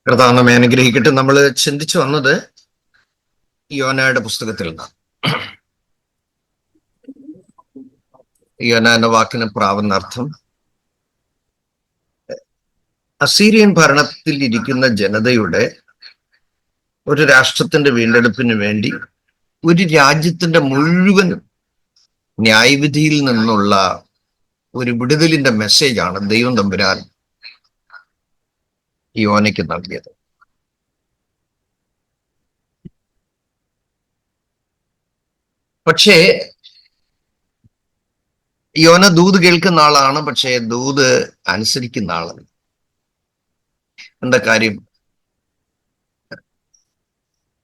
കർത്താവ് നമ്മെ അനുഗ്രഹിക്കട്ടെ. നമ്മൾ ചിന്തിച്ചു വന്നത് യോനയുടെ പുസ്തകത്തിൽ നിന്നാണ്. യോന എന്ന വാക്കിന് പ്രാവുന്ന അർത്ഥം അസീരിയൻ ഭരണത്തിൽ ഇരിക്കുന്ന ജനതയുടെ ഒരു രാഷ്ട്രത്തിന്റെ വീണ്ടെടുപ്പിന് വേണ്ടി ഒരു രാജ്യത്തിന്റെ മുഴുവൻ ന്യായവിധിയിൽ നിന്നുള്ള ഒരു വിടുതലിന്റെ മെസ്സേജാണ് ദൈവം തമ്പുരാൻ യോനയ്ക്ക് നൽകിയത്. പക്ഷേ യോന ദൂത് കേൾക്കുന്ന ആളാണ്, പക്ഷേ ദൂത് അനുസരിക്കുന്ന ആളല്ല. എന്താ കാര്യം?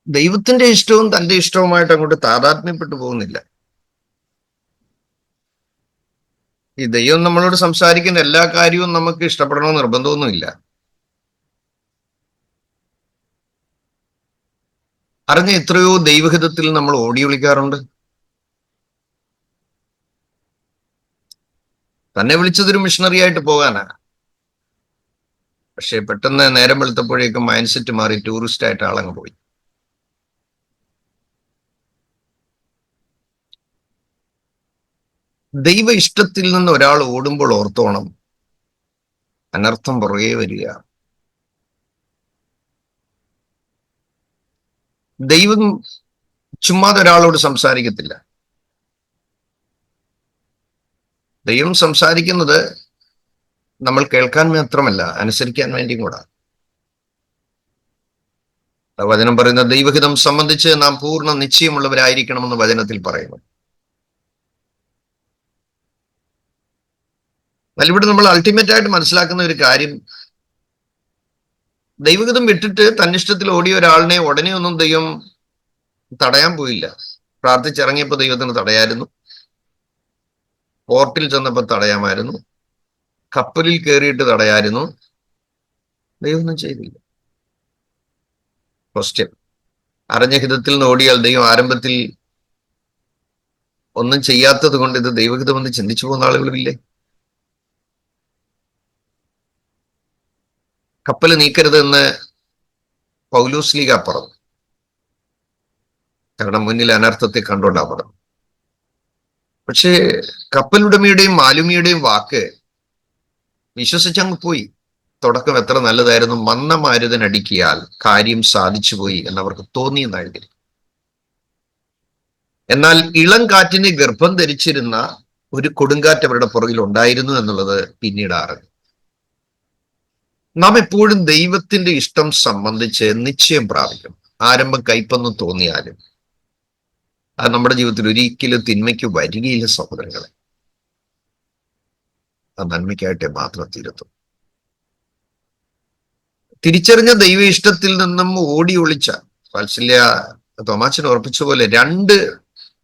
ദൈവത്തിന്റെ ഇഷ്ടവും തന്റെ ഇഷ്ടവുമായിട്ട് അങ്ങോട്ട് താതാത്മ്യപ്പെട്ടു പോകുന്നില്ല. ഈ ദൈവം നമ്മളോട് സംസാരിക്കുന്ന എല്ലാ കാര്യവും നമുക്ക് ഇഷ്ടപ്പെടണമെന്ന് നിർബന്ധമൊന്നുമില്ല. അറിഞ്ഞ എത്രയോ ദൈവഹിതത്തിൽ നമ്മൾ ഓടി വിളിക്കാറുണ്ട്. തന്നെ വിളിച്ചതൊരു മിഷണറി ആയിട്ട് പോകാനാ, പക്ഷെ പെട്ടെന്ന് നേരം വെളുത്തപ്പോഴേക്കും മൈൻഡ് സെറ്റ് മാറി ടൂറിസ്റ്റ് ആയിട്ട് ആളങ്ങ് പോയി. ദൈവ ഇഷ്ടത്തിൽ നിന്ന് ഒരാൾ ഓടുമ്പോൾ ഓർത്തോണം, അനർത്ഥം പുറകെ വരിക. ദൈവം ചുമ്മാതെ ഒരാളോട് സംസാരിക്കത്തില്ല. ദൈവം സംസാരിക്കുന്നത് നമ്മൾ കേൾക്കാൻ മാത്രമല്ല, അനുസരിക്കാൻ വേണ്ടിയും കൂടാ. വചനം പറയുന്ന ദൈവഹിതം സംബന്ധിച്ച് നാം പൂർണ്ണ നിശ്ചയമുള്ളവരായിരിക്കണമെന്ന് വചനത്തിൽ പറയുന്നു. എന്നാൽ ഇവിടെ നമ്മൾ അൾട്ടിമേറ്റ് ആയിട്ട് മനസ്സിലാക്കുന്ന ഒരു കാര്യം, ദൈവഹിതം വിട്ടിട്ട് തന്നിഷ്ടത്തിൽ ഓടിയ ഒരാളിനെ ഉടനെ ഒന്നും ദൈവം തടയാൻ പോയില്ല. പ്രാർത്ഥിച്ചിറങ്ങിയപ്പോൾ ദൈവത്തിന് തടയായിരുന്നു, പോർട്ടിൽ ചെന്നപ്പോൾ തടയാമായിരുന്നു, കപ്പലിൽ കയറിയിട്ട് തടയായിരുന്നു. ദൈവമൊന്നും ചെയ്തില്ല. ക്വസ്റ്റ്യൻ: അറിഞ്ഞ ഹിതത്തിൽ നിന്ന് ഓടിയാൽ ദൈവം ആരംഭത്തിൽ ഒന്നും ചെയ്യാത്തത് കൊണ്ട് ഇത് ദൈവഹിതമെന്ന് ചിന്തിച്ചു പോകുന്ന ആളുകളുമില്ലേ? കപ്പൽ നീക്കരുത് എന്ന് പൗലോസ് ലീഗ പറഞ്ഞു. കാരണം മുന്നിൽ അനർത്ഥത്തെ കണ്ടോണ്ടാ പറഞ്ഞു. പക്ഷേ കപ്പലുടമയുടെയും മാലുമിയുടെയും വാക്ക് വിശ്വസിച്ചങ്ങ് പോയി. തുടക്കം എത്ര നല്ലതായിരുന്നു, മന്ദമാരുതനടിക്കിയാൽ കാര്യം സാധിച്ചു പോയി എന്നവർക്ക് തോന്നിയെന്നായിരുന്നു. എന്നാൽ ഇളം കാറ്റിന് ഗർഭം ധരിച്ചിരുന്ന ഒരു കൊടുങ്കാറ്റ് അവരുടെ പുറകിൽ ഉണ്ടായിരുന്നു എന്നുള്ളത് പിന്നീട് അറിഞ്ഞു. നാം എപ്പോഴും ദൈവത്തിന്റെ ഇഷ്ടം സംബന്ധിച്ച് നിശ്ചയം പ്രാപിക്കും. ആരംഭം കയ്പെന്ന് തോന്നിയാലും അത് നമ്മുടെ ജീവിതത്തിൽ ഒരിക്കലും തിന്മയ്ക്ക് വരികയില്ല സഹോദരങ്ങളെ. അത് നന്മയ്ക്കായിട്ടെ മാത്രം തീരത്തും. തിരിച്ചറിഞ്ഞ ദൈവ ഇഷ്ടത്തിൽ നിന്നും ഓടി ഒളിച്ച വാത്സല്യ തോമാച്ചൻ ഓർപ്പിച്ച പോലെ രണ്ട്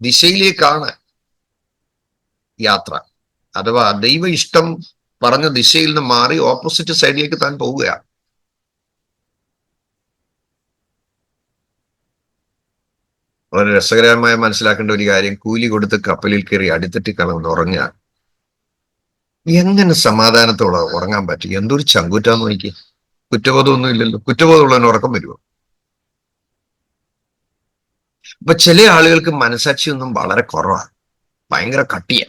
ദിശയിലേക്കാണ് യാത്ര. അഥവാ ദൈവ ഇഷ്ടം പറഞ്ഞ ദിശയിൽ നിന്ന് മാറി ഓപ്പോസിറ്റ് സൈഡിലേക്ക് താൻ പോവുകയാണ്. വളരെ രസകരമായി മനസ്സിലാക്കേണ്ട ഒരു കാര്യം, കൂലി കൊടുത്ത് കപ്പലിൽ കയറി അടിത്തട്ടി കളന്ന് ഉറങ്ങുക. എങ്ങനെ സമാധാനത്തോടെ ഉറങ്ങാൻ പറ്റും? എന്തൊരു ചങ്കൂറ്റാന്ന് നോക്കി. കുറ്റബോധമൊന്നും ഇല്ലല്ലോ. കുറ്റബോധമുള്ളവന് ഉറക്കം വരുമോ? അപ്പൊ ചില ആളുകൾക്ക് മനസാക്ഷിയൊന്നും വളരെ കുറവാണ്, ഭയങ്കര കട്ടിയ.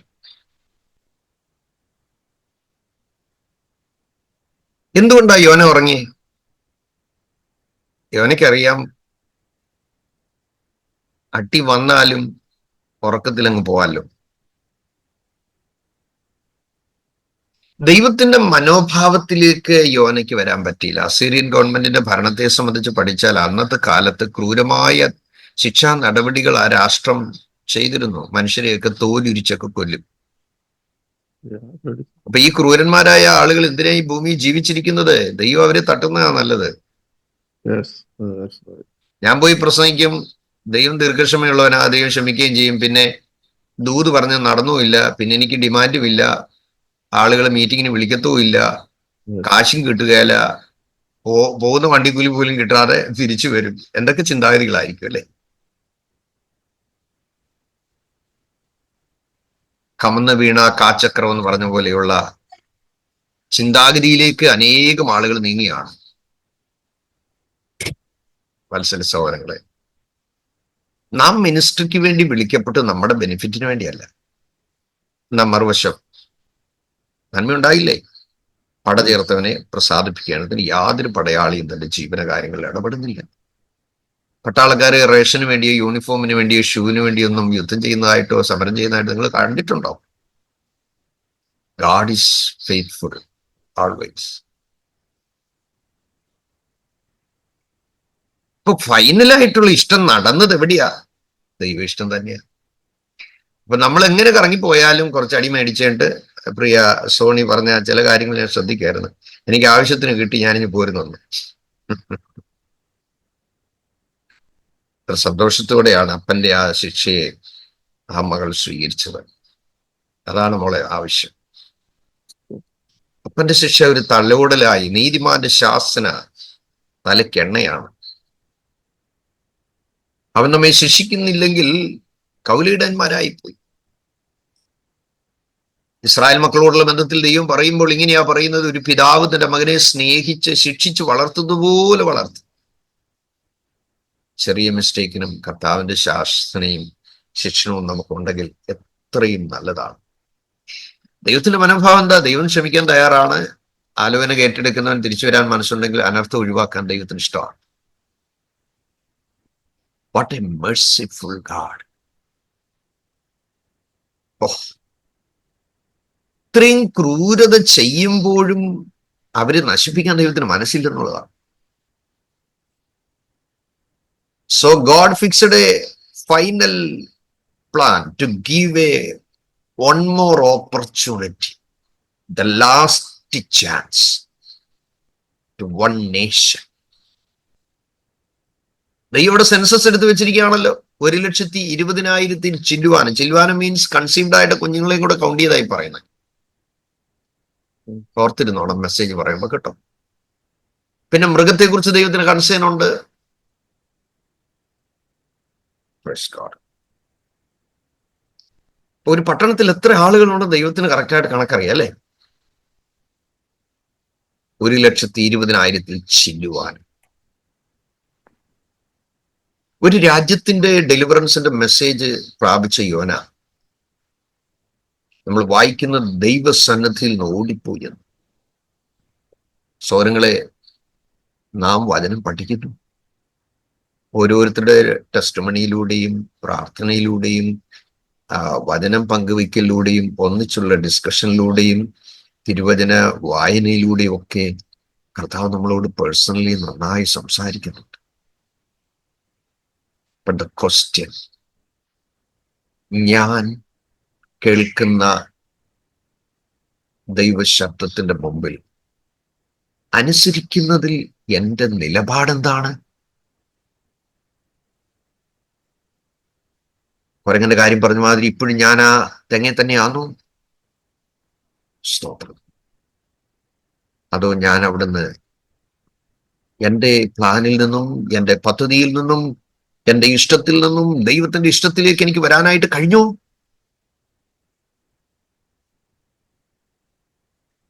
എന്തുകൊണ്ടാ യോന ഉറങ്ങി? യോനയ്ക്കറിയാം അട്ടി വന്നാലും ഉറക്കത്തിലങ്ങ് പോവാല്ലോ. ദൈവത്തിന്റെ മനോഭാവത്തിലേക്ക് യോനയ്ക്ക് വരാൻ പറ്റിയില്ല. അസീറിയൻ ഗവൺമെന്റിന്റെ ഭരണത്തെ സംബന്ധിച്ച് പഠിച്ചാൽ അന്നത്തെ കാലത്ത് ക്രൂരമായ ശിക്ഷാ നടപടികൾ ആ രാഷ്ട്രം ചെയ്തിരുന്നു. മനുഷ്യരെയൊക്കെ തോലുരിച്ചൊക്കെ കൊല്ലും. അപ്പൊ ഈ ക്രൂരന്മാരായ ആളുകൾ എന്തിനാ ഈ ഭൂമി ജീവിച്ചിരിക്കുന്നത്? ദൈവം അവരെ തട്ടുന്നതാണ് നല്ലത്. ഞാൻ പോയി പ്രസംഗിക്കും, ദൈവം ദീർഘക്ഷമയുള്ളവനാ, ദൈവം ക്ഷമിക്കുകയും ചെയ്യും. പിന്നെ ദൂത് പറഞ്ഞ് നടന്നുമില്ല, പിന്നെ എനിക്ക് ഡിമാൻഡും ഇല്ല, ആളുകളെ മീറ്റിങ്ങിന് വിളിക്കത്തുമില്ല, കാശും കിട്ടുകയില്ല, പോകുന്ന വണ്ടിക്കൂലി പോലും കിട്ടാതെ തിരിച്ചു വരും. എന്തൊക്കെ ചിന്താഗതികളായിരിക്കും അല്ലെ? കമന്ന് വീണ കാച്ചക്രം എന്ന് പറഞ്ഞ പോലെയുള്ള ചിന്താഗതിയിലേക്ക് അനേകം ആളുകൾ നീങ്ങിയാണ്. വത്സല സഹോദരങ്ങളെ, നാം മിനിസ്ട്രിക്ക് വേണ്ടി വിളിക്കപ്പെട്ട് നമ്മുടെ ബെനിഫിറ്റിന് വേണ്ടിയല്ല. നാം മറുവശം നന്മയുണ്ടായില്ലേ? പടചേർത്തവനെ പ്രസാദിപ്പിക്കുകയാണ്. യാതൊരു പടയാളിയും തന്റെ ജീവന കാര്യങ്ങളിൽ ഇടപെടുന്നില്ല. പട്ടാളക്കാര് റേഷന് വേണ്ടിയോ യൂണിഫോമിന് വേണ്ടിയോ ഷൂവിന് വേണ്ടിയോ ഒന്നും യുദ്ധം ചെയ്യുന്നതായിട്ടോ സമരം ചെയ്യുന്നതായിട്ടോ നിങ്ങൾ കണ്ടിട്ടുണ്ടോ? God is faithful always. ഇപ്പൊ ഫൈനലായിട്ടുള്ള ഇഷ്ടം നടന്നത് എവിടെയാ? ദൈവ ഇഷ്ടം തന്നെയാ. അപ്പൊ നമ്മൾ എങ്ങനെ കറങ്ങിപ്പോയാലും കുറച്ച് അടി മേടിച്ചിട്ട്, പ്രിയ സോണി പറഞ്ഞ ചില കാര്യങ്ങൾ ഞാൻ ശ്രദ്ധിക്കായിരുന്നു. എനിക്ക് ആവശ്യത്തിന് കിട്ടി, ഞാനിനി പോരുന്നു. സന്തോഷത്തോടെയാണ് അപ്പന്റെ ആ ശിക്ഷയെ ആ മകൾ സ്വീകരിച്ചത്. അതാണ് മോളെ ആവശ്യം. അപ്പന്റെ ശിക്ഷ ഒരു തലോടലായി, നീതിമാന്റെ ശാസന തലക്കെണ്ണയാണ്. അവൻ നമ്മെ ശിക്ഷിക്കുന്നില്ലെങ്കിൽ കൗലീടന്മാരായിപ്പോയി. ഇസ്രായേൽ മക്കളോടുള്ള ബന്ധത്തിൽ ദൈവം പറയുമ്പോൾ ഇങ്ങനെയാ പറയുന്നത്: ഒരു പിതാവ് തന്റെ മകനെ സ്നേഹിച്ച് ശിക്ഷിച്ച് വളർത്തുന്നതുപോലെ വളർത്തും. ചെറിയ മിസ്റ്റേക്കിനും കർത്താവിന്റെ ശാസനയും ശിക്ഷണവും നമുക്കുണ്ടെങ്കിൽ എത്രയും നല്ലതാണ്. ദൈവത്തിന്റെ മനോഭാവം എന്താ? ദൈവം ക്ഷമിക്കാൻ തയ്യാറാണ്. ആലോചന കേട്ടെടുക്കുന്നവൻ തിരിച്ചു വരാൻ മനസ്സുണ്ടെങ്കിൽ അനർത്ഥം ഒഴിവാക്കാൻ ദൈവത്തിന് ഇഷ്ടമാണ്. What A merciful God! ഇത്രയും ക്രൂരത ചെയ്യുമ്പോഴും അവരെ നശിപ്പിക്കാൻ ദൈവത്തിന് മനസ്സില്ലെന്നുള്ളതാണ്. So God fixed a final plan to give one more opportunity, the last chance to one nation. ദൈവയുടെ സെൻസസ് എടുത്ത് വെച്ചിരിക്കുകയാണല്ലോ. 1,20,000 ചില്ലുവാനം മീൻസ് കൺസീവ്ഡ് ആയിട്ട് കുഞ്ഞുങ്ങളെയും കൂടെ കൗണ്ട് ചെയ്തായി പറയുന്നത്. ഓർത്തിരുന്നോണം മെസ്സേജ് പറയുമ്പോ കേട്ടോ. പിന്നെ മൃഗത്തെ കുറിച്ച് ദൈവത്തിന് കൺസേൺ ഉണ്ട്. ഒരു പട്ടണത്തിൽ എത്ര ആളുകളുണ്ട് ദൈവത്തിന് കറക്റ്റായിട്ട് കണക്കറിയാം അല്ലെ? 1,20,000 ചില്ലുവാൻ. ഒരു രാജ്യത്തിന്റെ ഡെലിവറൻസിന്റെ മെസ്സേജ് പ്രാപിച്ച യോന നമ്മൾ വായിക്കുന്ന ദൈവസന്നിധിയിൽ നിന്ന് ഓടിപ്പോയി എന്ന്. സോരങ്ങളെ, നാം വചനം പഠിക്കുന്നു. ഓരോരുത്തരുടെ ടെസ്റ്റിമണിയിലൂടെയും പ്രാർത്ഥനയിലൂടെയും വചനം പങ്കുവയ്ക്കലിലൂടെയും ഒന്നിച്ചുള്ള ഡിസ്കഷനിലൂടെയും തിരുവചന വായനയിലൂടെയും ഒക്കെ കർത്താവ് നമ്മളോട് പേഴ്സണലി നന്നായി സംസാരിക്കുന്നുണ്ട്. ബട്ട് ദ ക്വസ്റ്റ്യൻ, ഞാൻ കേൾക്കുന്ന ദൈവശബ്ദത്തിന്റെ മുമ്പിൽ അനുസരിക്കുന്നതിൽ എൻ്റെ നിലപാടെന്താണ്? കുരങ്ങന്റെ കാര്യം പറഞ്ഞ മാതിരി ഇപ്പോഴും ഞാൻ ആ തെങ്ങെ തന്നെയാണോ? സ്തോത്രം. അതോ ഞാൻ അവിടുന്ന് എൻ്റെ പ്ലാനിൽ നിന്നും എൻ്റെ പദ്ധതിയിൽ നിന്നും എൻ്റെ ഇഷ്ടത്തിൽ നിന്നും ദൈവത്തിന്റെ ഇഷ്ടത്തിലേക്ക് എനിക്ക് വരാനായിട്ട് കഴിഞ്ഞോ?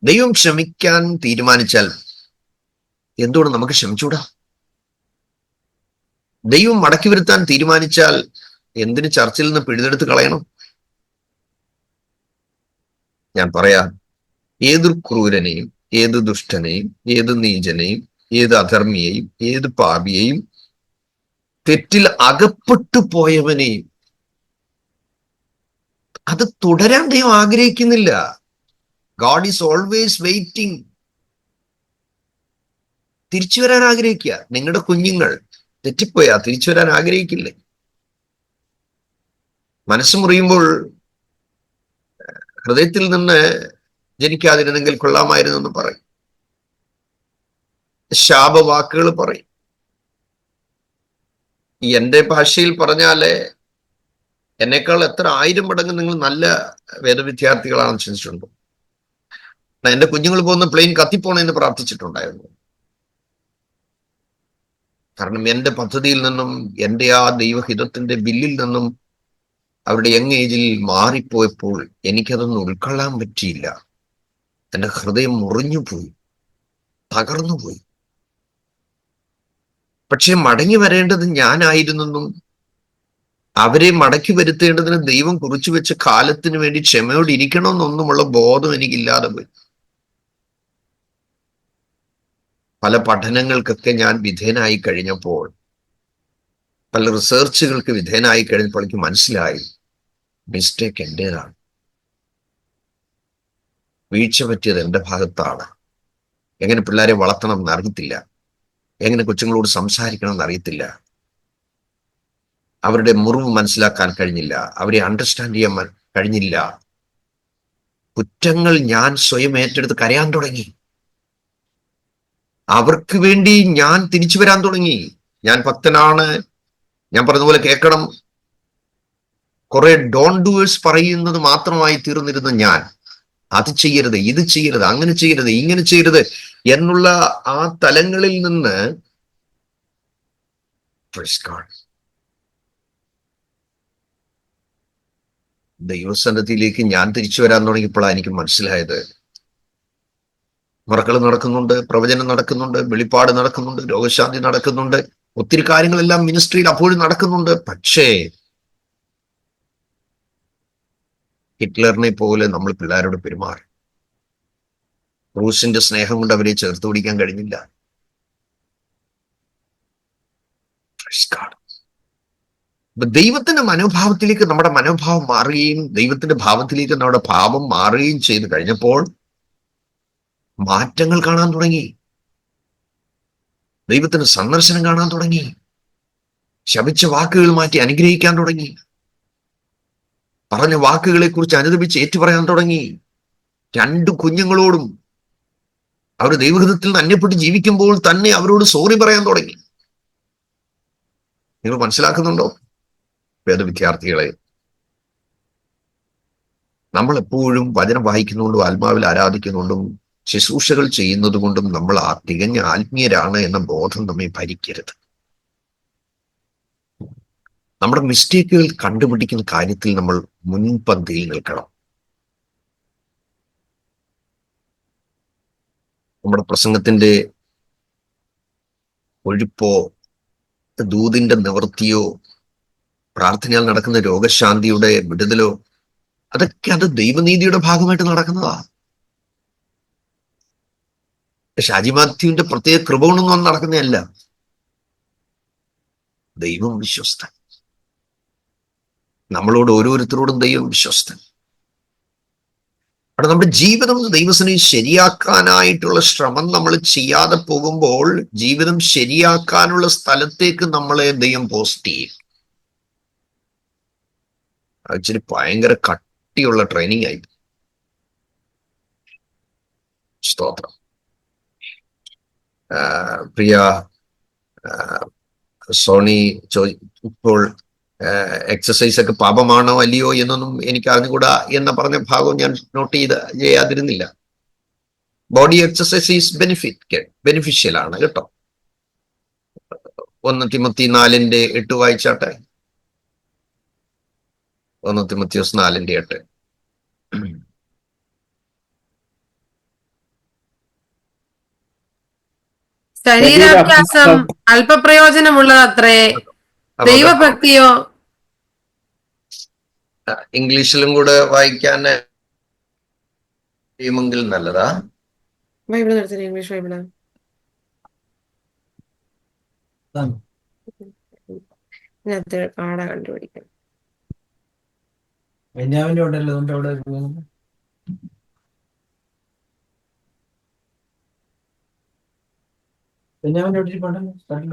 ദൈവം ക്ഷമിക്കാൻ തീരുമാനിച്ചാൽ എന്തുകൊണ്ട് നമുക്ക് ക്ഷമിച്ചൂടാ? ദൈവം മടക്കി വരുത്താൻ തീരുമാനിച്ചാൽ എന്തിന് ചർച്ചിൽ നിന്ന് പിഴുതെടുത്ത് കളയണം? ഞാൻ പറയാം, ഏത് ക്രൂരനെയും ഏത് ദുഷ്ടനെയും ഏത് നീചനെയും ഏത് അധർമ്മിയെയും ഏത് പാപിയെയും തെറ്റിൽ അകപ്പെട്ടു പോയവനെയും അത് തുടരാൻ ദൈവം ആഗ്രഹിക്കുന്നില്ല. God is always waiting. തിരിച്ചു വരാൻ ആഗ്രഹിക്കുക. നിങ്ങളുടെ കുഞ്ഞുങ്ങൾ തെറ്റിപ്പോയാ തിരിച്ചു വരാൻ ആഗ്രഹിക്കില്ലേ? മനസ്സ് മുറിയുമ്പോൾ ഹൃദയത്തിൽ നിന്ന് ജനിക്കാതിരുന്നെങ്കിൽ കൊള്ളാമായിരുന്നു എന്ന് പറയും. ശാപവാക്കുകൾ പറയും. എൻ്റെ ഭാഷയിൽ പറഞ്ഞാല് എന്നേക്കാൾ എത്ര 1000 മടങ്ങ് നിങ്ങൾ നല്ല വേദവിദ്യാർത്ഥികളാണെന്ന് ചിന്തിച്ചിട്ടുണ്ടോ? എൻ്റെ കുഞ്ഞുങ്ങൾ പോകുന്ന പ്ലെയിൻ കത്തിപ്പോണെന്ന് പ്രാർത്ഥിച്ചിട്ടുണ്ടായിരുന്നു. കാരണം എൻ്റെ പദ്ധതിയിൽ നിന്നും എൻ്റെ ആ ദൈവഹിതത്തിന്റെ ബില്ലിൽ നിന്നും അവരുടെ യങ് ഏജിൽ മാറിപ്പോയപ്പോൾ എനിക്കതൊന്നും ഉൾക്കൊള്ളാൻ പറ്റിയില്ല. എൻ്റെ ഹൃദയം മുറിഞ്ഞുപോയി, തകർന്നുപോയി. പക്ഷെ മടങ്ങി വരേണ്ടത് ഞാനായിരുന്നെന്നും അവരെ മടക്കി വരുത്തേണ്ടതിന് ദൈവം കുറിച്ചു വെച്ച കാലത്തിന് വേണ്ടി ക്ഷമയോടെ ഇരിക്കണമെന്നൊന്നുമുള്ള ബോധം എനിക്കില്ലാതെ പോയി. പല പഠനങ്ങൾക്കൊക്കെ ഞാൻ വിധേയനായി കഴിഞ്ഞപ്പോൾ, പല റിസർച്ചുകൾക്ക് വിധേയനായി കഴിഞ്ഞപ്പോൾ എനിക്ക് മനസ്സിലായി മിസ്റ്റേക്ക് എന്റേതാണ്, വീഴ്ച പറ്റിയത് എന്റെ ഭാഗത്താണ്. എങ്ങനെ പിള്ളേരെ വളർത്തണം എന്നറിയത്തില്ല, എങ്ങനെ കൊച്ചുങ്ങളോട് സംസാരിക്കണം എന്നറിയത്തില്ല, അവരുടെ മുറിവ് മനസ്സിലാക്കാൻ കഴിഞ്ഞില്ല, അവരെ അണ്ടർസ്റ്റാൻഡ് ചെയ്യാൻ കഴിഞ്ഞില്ല. കുറ്റങ്ങൾ ഞാൻ സ്വയം ഏറ്റെടുത്ത് കരയാൻ തുടങ്ങി. അവർക്ക് വേണ്ടി ഞാൻ തിരിച്ചു വരാൻ തുടങ്ങി. ഞാൻ ഭക്തനാണ്, ഞാൻ പറഞ്ഞതുപോലെ കേൾക്കണം, കുറെ ഡോൺ ഡൂവേഴ്സ് പറയുന്നത് മാത്രമായി തീർന്നിരുന്ന ഞാൻ, അത് ചെയ്യരുത്, ഇത് ചെയ്യരുത്, അങ്ങനെ ചെയ്യരുത്, ഇങ്ങനെ ചെയ്യരുത് എന്നുള്ള ആ തലങ്ങളിൽ നിന്ന് ദൈവസന്നിധിയിലേക്ക് ഞാൻ തിരിച്ചു വരാൻ തുടങ്ങിയപ്പോഴാണ് എനിക്ക് മനസ്സിലായത്, മറക്കൾ നടക്കുന്നുണ്ട്, പ്രവചനം നടക്കുന്നുണ്ട്, വെളിപ്പാട് നടക്കുന്നുണ്ട്, രോഗശാന്തി നടക്കുന്നുണ്ട്, ഒത്തിരി കാര്യങ്ങളെല്ലാം മിനിസ്ട്രിയിൽ അപ്പോഴും നടക്കുന്നുണ്ട്. പക്ഷേ ഹിറ്റ്ലറിനെ പോലെ നമ്മൾ പിള്ളേരോട് പെരുമാറി. റൂസിന്റെ സ്നേഹം കൊണ്ട് അവരെ ചേർത്ത് പിടിക്കാൻ കഴിഞ്ഞില്ല. ദൈവത്തിന്റെ മനോഭാവത്തിലേക്ക് നമ്മുടെ മനോഭാവം മാറുകയും ദൈവത്തിന്റെ ഭാവത്തിലേക്ക് നമ്മുടെ ഭാവം മാറുകയും ചെയ്തു കഴിഞ്ഞപ്പോൾ മാറ്റങ്ങൾ കാണാൻ തുടങ്ങി. ദൈവത്തിന്റെ സന്ദർശനം കാണാൻ തുടങ്ങി. ശപിച്ച വാക്കുകൾ മാറ്റി അനുഗ്രഹിക്കാൻ തുടങ്ങി. പറഞ്ഞ വാക്കുകളെ കുറിച്ച് അനുദപിച്ച് ഏറ്റുപറയാൻ തുടങ്ങി. 2 കുഞ്ഞുങ്ങളോടും അവർ ദൈവഹിതത്തിൽ നിന്ന് അന്യപ്പെട്ട് ജീവിക്കുമ്പോൾ തന്നെ അവരോട് സോറി പറയാൻ തുടങ്ങി. നിങ്ങൾ മനസ്സിലാക്കുന്നുണ്ടോ വേദവിദ്യാർത്ഥികളെ? നമ്മൾ എപ്പോഴും വചനം വായിക്കുന്നുകൊണ്ടും ആത്മാവിൽ ആരാധിക്കുന്നുകൊണ്ടും ശുശ്രൂഷകൾ ചെയ്യുന്നത് കൊണ്ടും നമ്മൾ തികഞ്ഞ ആത്മീയരാണ് എന്ന ബോധം നമ്മെ ഭരിക്കരുത്. നമ്മുടെ മിസ്റ്റേക്കുകൾ കണ്ടുപിടിക്കുന്ന കാര്യത്തിൽ നമ്മൾ മുൻപന്തിയിൽ നിൽക്കണം. നമ്മുടെ പ്രസംഗത്തിന്റെ ഒഴുപ്പോ ദൂതിന്റെ നിവൃത്തിയോ പ്രാർത്ഥനയാൽ നടക്കുന്ന രോഗശാന്തിയുടെ വിടുതലോ അതൊക്കെ അത് ദൈവനീതിയുടെ ഭാഗമായിട്ട് നടക്കുന്നതാ. ഷാജി മാത്യുവിന്റെ പ്രത്യേക കൃപ കൊണ്ടൊന്നും നടക്കുന്നതല്ല. ദൈവം വിശ്വസ്തൻ. നമ്മളോട് ഓരോരുത്തരോടും ദൈവം വിശ്വസ്തൻ. അവിടെ നമ്മുടെ ജീവിതം ദൈവത്തിനെ ശരിയാക്കാനായിട്ടുള്ള ശ്രമം നമ്മൾ ചെയ്യാതെ പോകുമ്പോൾ ജീവിതം ശരിയാക്കാനുള്ള സ്ഥലത്തേക്ക് നമ്മളെ ദൈവം പോസ്റ്റ് ചെയ്യും. ഇച്ചിരി ഭയങ്കര കട്ടിയുള്ള ട്രെയിനിങ് ആയി. സ്തോത്രം. പ്രിയ സോണി ഇപ്പോൾ എക്സസൈസ് ഒക്കെ പാപമാണോ അല്ലയോ എന്നൊന്നും എനിക്ക് അറിഞ്ഞുകൂടാ എന്ന് പറഞ്ഞ ഭാഗം ഞാൻ നോട്ട് ചെയ്യാതിരുന്നില്ല. ബോഡി എക്സസൈസ് ഈസ് ബെനിഫിഷ്യൽ ആണ് കേട്ടോ. 1 തിമോത്തി 4:8 വായിച്ചാട്ടെ. 1 തിമോത്തിയോസ് 4:8. ശരീരാഭ്യാസം അല്പപ്രയോജനമുള്ളതത്രേ, ദൈവഭക്തിയോ. ഇംഗ്ലീഷിലും കൂടെ വായിക്കാൻ ചെയ്യുമെങ്കിൽ നല്ലതാ. ബൈബിൾ നിർത്തി, ഇംഗ്ലീഷ് ബൈബിള്. ഇതിനകത്ത് പാട കണ്ടുപിടിക്കാം.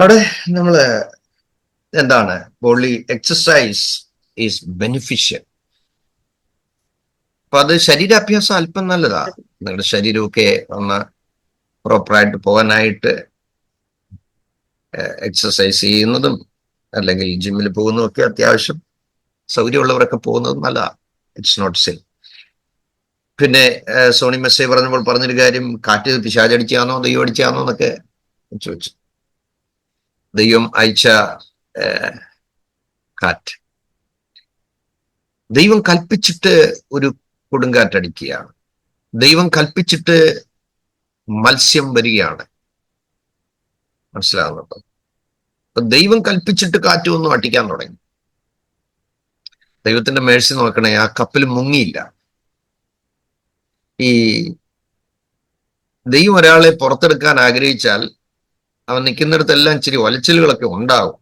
അവിടെ നമ്മള് എന്താണ്, ബോഡി എക്സസൈസ് ഈസ് ബെനിഫിഷ്യൽ. അപ്പൊ അത് ശരീരാഭ്യാസം അല്പം നല്ലതാ. നിങ്ങളുടെ ശരീരമൊക്കെ ഒന്ന് പ്രോപ്പറായിട്ട് പോകാനായിട്ട് എക്സസൈസ് ചെയ്യുന്നതും അല്ലെങ്കിൽ ജിമ്മിൽ പോകുന്നതും ഒക്കെ അത്യാവശ്യം സൗകര്യമുള്ളവരൊക്കെ പോകുന്നതും നല്ലതാ. It's not sin. പിന്നെ സോണി മെസ്സേ പറഞ്ഞൊരു കാര്യം, കാറ്റ് പിശാചടിച്ചാന്നോ ദൈവം അടിച്ചാന്നോ എന്നൊക്കെ ചോദിച്ചു. ദൈവം അയച്ച കാറ്റ്, ദൈവം കൽപ്പിച്ചിട്ട് ഒരു കൊടുങ്കാറ്റടിക്കുകയാണ്. ദൈവം കൽപ്പിച്ചിട്ട് മത്സ്യം വരികയാണ്. മനസ്സിലാകുന്നുണ്ടോ? അപ്പൊ ദൈവം കൽപ്പിച്ചിട്ട് കാറ്റൊന്നും അടിക്കാൻ തുടങ്ങി. ദൈവത്തിന്റെ മേഴ്സി നോക്കണേ, ആ കപ്പൽ മുങ്ങിയില്ല. ഈ ദൈവം ഒരാളെ പുറത്തെടുക്കാൻ ആഗ്രഹിച്ചാൽ അവൻ നിൽക്കുന്നിടത്തെല്ലാം ഇച്ചിരി ഒലച്ചിലുകളൊക്കെ ഉണ്ടാവും.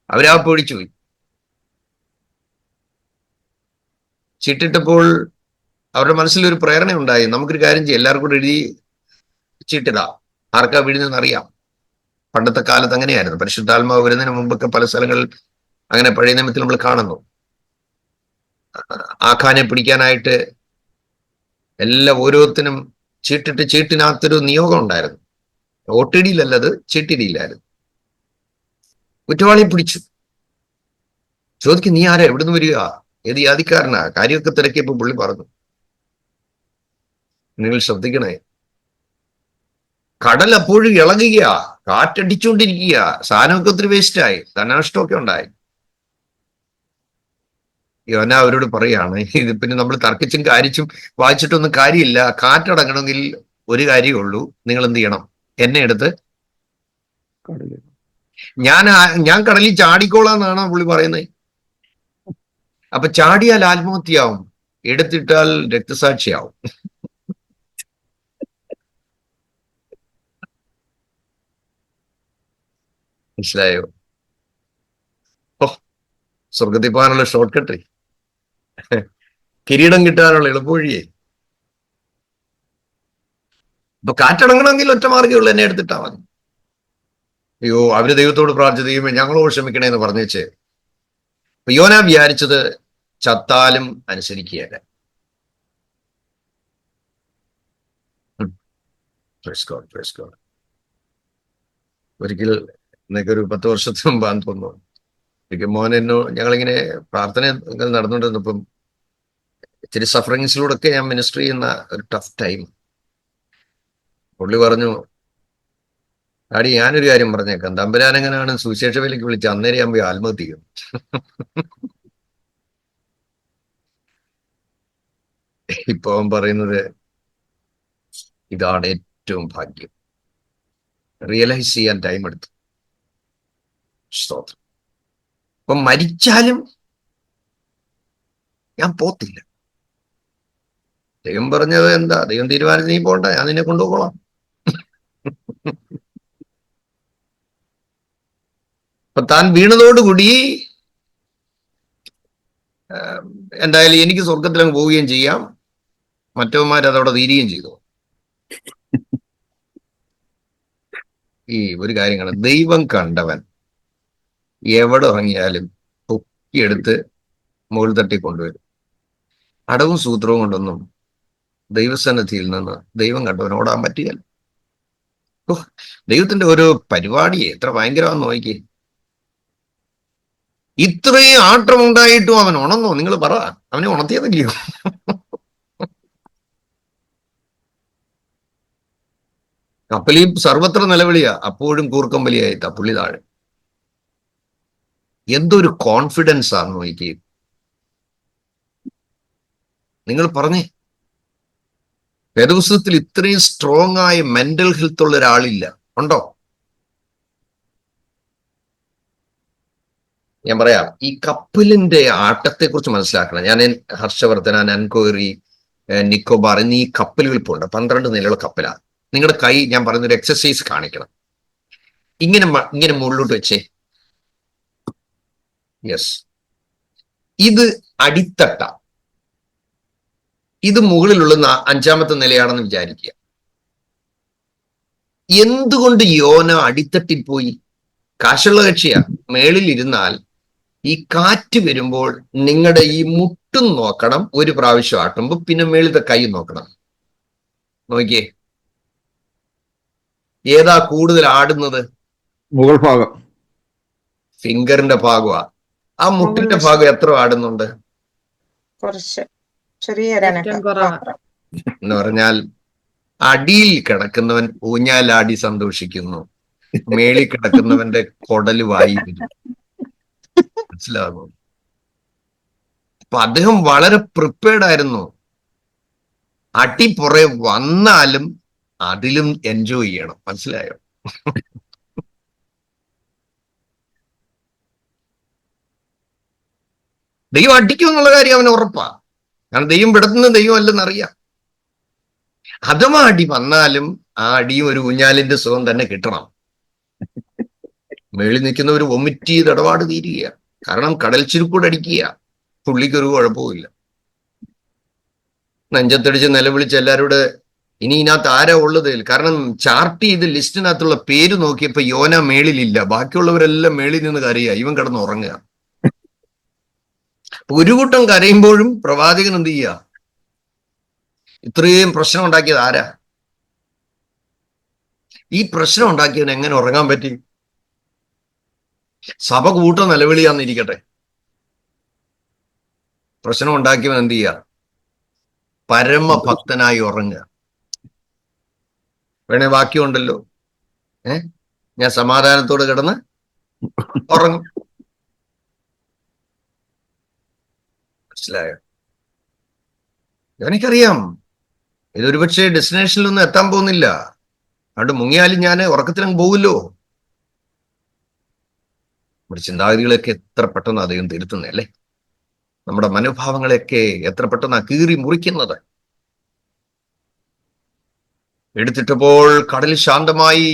അവരാ പൊഴിച്ചു പോയി. ചീട്ടിട്ടപ്പോൾ അവരുടെ മനസ്സിലൊരു പ്രേരണ ഉണ്ടായി, നമുക്കൊരു കാര്യം ചെയ്യാം, എല്ലാവർക്കും കൂടെ എഴുതി ചീട്ടിടാം, ആർക്കാ വീഴുന്നതെന്ന് അറിയാം. പണ്ടത്തെ കാലത്ത് അങ്ങനെയായിരുന്നു. പരിശുദ്ധാത്മാവ് വരുന്നതിന് മുമ്പൊക്കെ പല സ്ഥലങ്ങളിൽ അങ്ങനെ പഴയ നിയമത്തിൽ നമ്മൾ കാണുന്നു. ആഖാനെ പിടിക്കാനായിട്ട് ഓരോരുത്തരും ചീട്ടിട്ട് ചീട്ടിനകത്തൊരു നിയോഗം ഉണ്ടായിരുന്നു. ഒട്ടിടിയിലല്ലത്, ചീട്ടിടിയിലായിരുന്നു. കുറ്റവാളിയെ പിടിച്ചു. ചോദിക്കും, നീ ആരാ, എവിടുന്ന് വരിക, ഏത് ജാതിക്കാരനാ? കാര്യമൊക്കെ തിരക്കിയപ്പോ പുള്ളി പറഞ്ഞു. നിങ്ങൾ ശ്രദ്ധിക്കണേ, കടൽ അപ്പോഴും ഇളകുക, കാറ്റടിച്ചുകൊണ്ടിരിക്കുക, സാധനമൊക്കെ ഒത്തിരി വേസ്റ്റായി, ധനനഷ്ടമൊക്കെ ഉണ്ടായി. യോന അവരോട് പറയാണ്, ഇത് പിന്നെ നമ്മൾ തർക്കിച്ചും കാര്യച്ചും വായിച്ചിട്ടൊന്നും കാര്യമില്ല. കാറ്റടങ്ങണമെങ്കിൽ ഒരു കാര്യമേ ഉള്ളൂ, നിങ്ങൾ എന്ത് ചെയ്യണം, എന്നെ എടുത്ത് ഞാൻ കടലിൽ ചാടിക്കോളാന്നാണ് പുള്ളി പറയുന്നത്. അപ്പൊ ചാടിയാൽ ആത്മഹത്യയാവും, എടുത്തിട്ടാൽ രക്തസാക്ഷിയാവും. മനസ്സിലായോ? ഓ, സ്വർഗത്തിൽ പോകാനുള്ള ഷോർട്ട് കട്ട്, കിരീടം കിട്ടാനുള്ള എളുപ്പവഴിയേ. ഇപ്പൊ കാറ്റടങ്ങണമെങ്കിൽ ഒറ്റ മാർഗ്ഗമുള്ളൂ, എന്നെ എടുത്തിട്ടാ മതി. അയ്യോ, അവര് ദൈവത്തോട് പ്രാർത്ഥിക്കുകയും ഞങ്ങളോട് ക്ഷമിക്കണേന്ന് പറഞ്ഞു വെച്ച്. യോന വിചാരിച്ചത് ചത്താലും അനുസരിക്കുകയല്ല. ഒരിക്കൽ എന്നൊക്കെ ഒരു 10 വർഷത്തിന് മുമ്പാന്ന് തോന്നുന്നു, ഒരിക്കൽ മോൻ ഞങ്ങളിങ്ങനെ പ്രാർത്ഥന നടന്നുകൊണ്ടിരുന്നപ്പം ഇച്ചിരി സഫറിങ്സിലൂടെ ഒക്കെ ഞാൻ മിനിസ്റ്റർ ചെയ്യുന്ന ഒരു ടഫ് ടൈം. പുള്ളി പറഞ്ഞു, ആടി ഞാനൊരു കാര്യം പറഞ്ഞേക്കാം, തമ്പുരാനെങ്ങനെയാണ് സുവിശേഷ വേലയ്ക്ക് വിളിച്ച് അന്നേരം ഞാൻ പോയി ആത്മഹത്യ ചെയ്യും. ഇപ്പൊ അവൻ പറയുന്നത് ഇതാണ് ഏറ്റവും ഭാഗ്യം. റിയലൈസ് ചെയ്യാൻ ടൈം എടുത്തു. സ്തോത്രം. അപ്പൊ മരിച്ചാലും ഞാൻ പോത്തില്ല. ദൈവം പറഞ്ഞത് എന്താ, ദൈവം തീരുമാനിച്ച് നീ പോണ്ട, ഞാൻ നിന്നെ കൊണ്ടുപോകോളാം. അപ്പൊ താൻ വീണതോടുകൂടി എന്തായാലും എനിക്ക് സ്വർഗത്തിലങ്ങ് പോവുകയും ചെയ്യാം, മറ്റവന്മാർ അതവിടെ തീരുകയും ചെയ്തു. ഈ ഒരു കാര്യം കാണാം, ദൈവം കണ്ടവൻ എവിടെ ഇറങ്ങിയാലും പൊക്കിയെടുത്ത് മുകൾ തട്ടി കൊണ്ടുവരും. അടവും സൂത്രവും കൊണ്ടൊന്നും ദൈവസന്നിധിയിൽ നിന്ന് ദൈവം കണ്ടവൻ ഓടാൻ പറ്റുകയില്ല. ദൈവത്തിന്റെ ഒരു പരിപാടിയെ എത്ര ഭയങ്കരമാണെന്ന് നോക്കി. ഇത്രയും ആട്ടമുണ്ടായിട്ടും അവൻ ഉണർന്നോ? നിങ്ങൾ പറ, അവനെ ഉണർത്തിയതല്ലയോ? കപ്പലിൽ സർവത്ര നിലവിളിയാ, അപ്പോഴും കൂർക്കമ്പലിയായിട്ടാ പുള്ളി താഴെ. എന്തൊരു കോൺഫിഡൻസ് ആണ് നോക്കി. നിങ്ങൾ പറഞ്ഞേ, വേദപുസ്തകത്തിൽ ഇത്രയും സ്ട്രോങ് ആയ മെന്റൽ ഹെൽത്ത് ഉള്ള ഒരാളില്ല, ഉണ്ടോ? ഞാൻ പറയാം, ഈ കപ്പലിന്റെ ആട്ടത്തെ കുറിച്ച് മനസ്സിലാക്കണം. ഞാൻ ഹർഷവർദ്ധന, നൻകോറി, നിക്കോബാർ എന്നീ കപ്പലുകൾ പോണ്ട്. 12 നിലയുള്ള കപ്പലാണ്. നിങ്ങളുടെ കൈ, ഞാൻ പറയുന്നൊരു എക്സസൈസ് കാണിക്കണം. ഇങ്ങനെ മുകളിലോട്ട് വെച്ചേ. യെസ്, ഇത് അടിത്തട്ട, ഇത് മുകളിലുള്ള 5ാമത്തെ നിലയാണെന്ന് വിചാരിക്കുക. എന്തുകൊണ്ട് യോന അടിത്തട്ടിൽ പോയി? കാശുള്ള കക്ഷിയാ. മേളിൽ ഇരുന്നാൽ ഈ കാറ്റ് വരുമ്പോൾ നിങ്ങളുടെ ഈ മുട്ടും നോക്കണം, ഒരു പ്രാവശ്യം ആട്ടുമ്പോ പിന്നെ മേളിലത്തെ കൈ നോക്കണം. നോക്കിയേ, ഏതാ കൂടുതൽ ആടുന്നത്? മുകൾ ഭാഗം, ഫിംഗറിന്റെ ഭാഗമാ. ആ മുട്ടിന്റെ ഭാഗം എത്ര ആടുന്നുണ്ട്? കുറച്ച് എന്ന് പറഞ്ഞാൽ അടിയിൽ കിടക്കുന്നവൻ ഊഞ്ഞാലാടി സന്തോഷിക്കുന്നു, മേളിൽ കിടക്കുന്നവന്റെ കൊടല് വായി വരും. മനസ്സിലാകുന്നു? അപ്പൊ അദ്ദേഹം വളരെ പ്രിപ്പയർഡ് ആയിരുന്നു. അടി പുറേ വന്നാലും അതിലും എൻജോയ് ചെയ്യണം. മനസ്സിലായോ? ദൈവം അടിക്കും എന്നുള്ള കാര്യം അവന് ഉറപ്പാ. കാരണം ദൈവം വിടുന്ന ദൈവം അല്ലെന്നറിയാം. അഥവാ അടി വന്നാലും ആ അടിയും ഒരു ഊഞ്ഞാലിന്റെ സുഖം തന്നെ കിട്ടണം. മേളിൽ നിൽക്കുന്നവർ വൊമിറ്റ് ചെയ്ത് ഇടപാട് തീരുക. കാരണം കടൽ ചുരുക്കൂടെ അടിക്കുക. പുള്ളിക്കൊരു കുഴപ്പമില്ല. നെഞ്ചത്തടിച്ച് നിലവിളിച്ച് എല്ലാവരോട് ഇനി ഇതിനകത്ത് ആരാ ഉള്ളത്? കാരണം ചാർട്ട് ചെയ്ത് ലിസ്റ്റിനകത്തുള്ള പേര് നോക്കിയപ്പോ യോന മേളിലില്ല. ബാക്കിയുള്ളവരെല്ലാം മേളിൽ നിന്ന് കരയുക, ഇവൻ കിടന്ന് ഉറങ്ങുക. ഒരു കൂട്ടം കരയുമ്പോഴും പ്രവാചകൻ എന്ത് ചെയ്യുക? ഇത്രയും പ്രശ്നം ഉണ്ടാക്കിയത് ആരാ? ഈ പ്രശ്നം ഉണ്ടാക്കിയവന് എങ്ങനെ ഉറങ്ങാൻ പറ്റി? സഭ കൂട്ടം നിലവിളിയാന്നിരിക്കട്ടെ, പ്രശ്നം ഉണ്ടാക്കിയവൻ എന്ത് ചെയ്യുക? പരമഭക്തനായി ഉറങ്ങുക. വേണേ വാക്യമുണ്ടല്ലോ, ഞാൻ സമാധാനത്തോട് കിടന്ന് ഉറങ്ങും. മനസ്സിലായോ? എനിക്കറിയാം ഇതൊരു പക്ഷേ ഡെസ്റ്റിനേഷനിലൊന്നും എത്താൻ പോകുന്നില്ല. അതുകൊണ്ട് മുങ്ങിയാലും ഞാൻ ഉറക്കത്തിലങ്ങ് പോകുമല്ലോ. നമ്മുടെ ചിന്താഗതികളൊക്കെ എത്ര പെട്ടെന്ന് അദ്ദേഹം തിരുത്തുന്നേ അല്ലേ? നമ്മുടെ മനോഭാവങ്ങളെയൊക്കെ എത്ര പെട്ടെന്ന് കീറി മുറിക്കുന്നത്. എടുത്തിട്ടപ്പോൾ കടൽ ശാന്തമായി,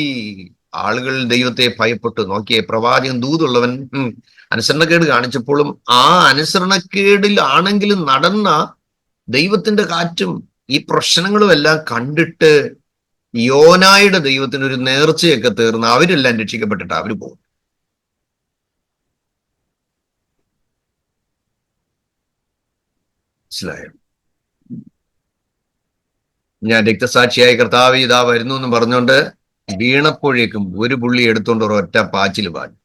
ആളുകൾ ദൈവത്തെ ഭയപ്പെട്ടു. നോക്കിയേ, പ്രവാചകൻ ദൂതുള്ളവൻ അനുസരണക്കേട് കാണിച്ചപ്പോഴും ആ അനുസരണക്കേടിൽ ആണെങ്കിലും നടന്ന ദൈവത്തിന്റെ കാറ്റും ഈ പ്രശ്നങ്ങളും എല്ലാം കണ്ടിട്ട് യോനായുടെ ദൈവത്തിന് ഒരു നേർച്ചയൊക്കെ തീർന്ന് അവരെല്ലാം രക്ഷിക്കപ്പെട്ടിട്ട് അവര് പോകും. മനസ്സിലായോ? ഞാൻ രക്തസാക്ഷിയായ കർത്താവ് ഇതാ വരുന്നു എന്ന് പറഞ്ഞുകൊണ്ട് വീണപ്പോഴേക്കും ഒരു പുള്ളി എടുത്തോണ്ട് ഒരൊറ്റ പാച്ചിൽ പാഞ്ഞു.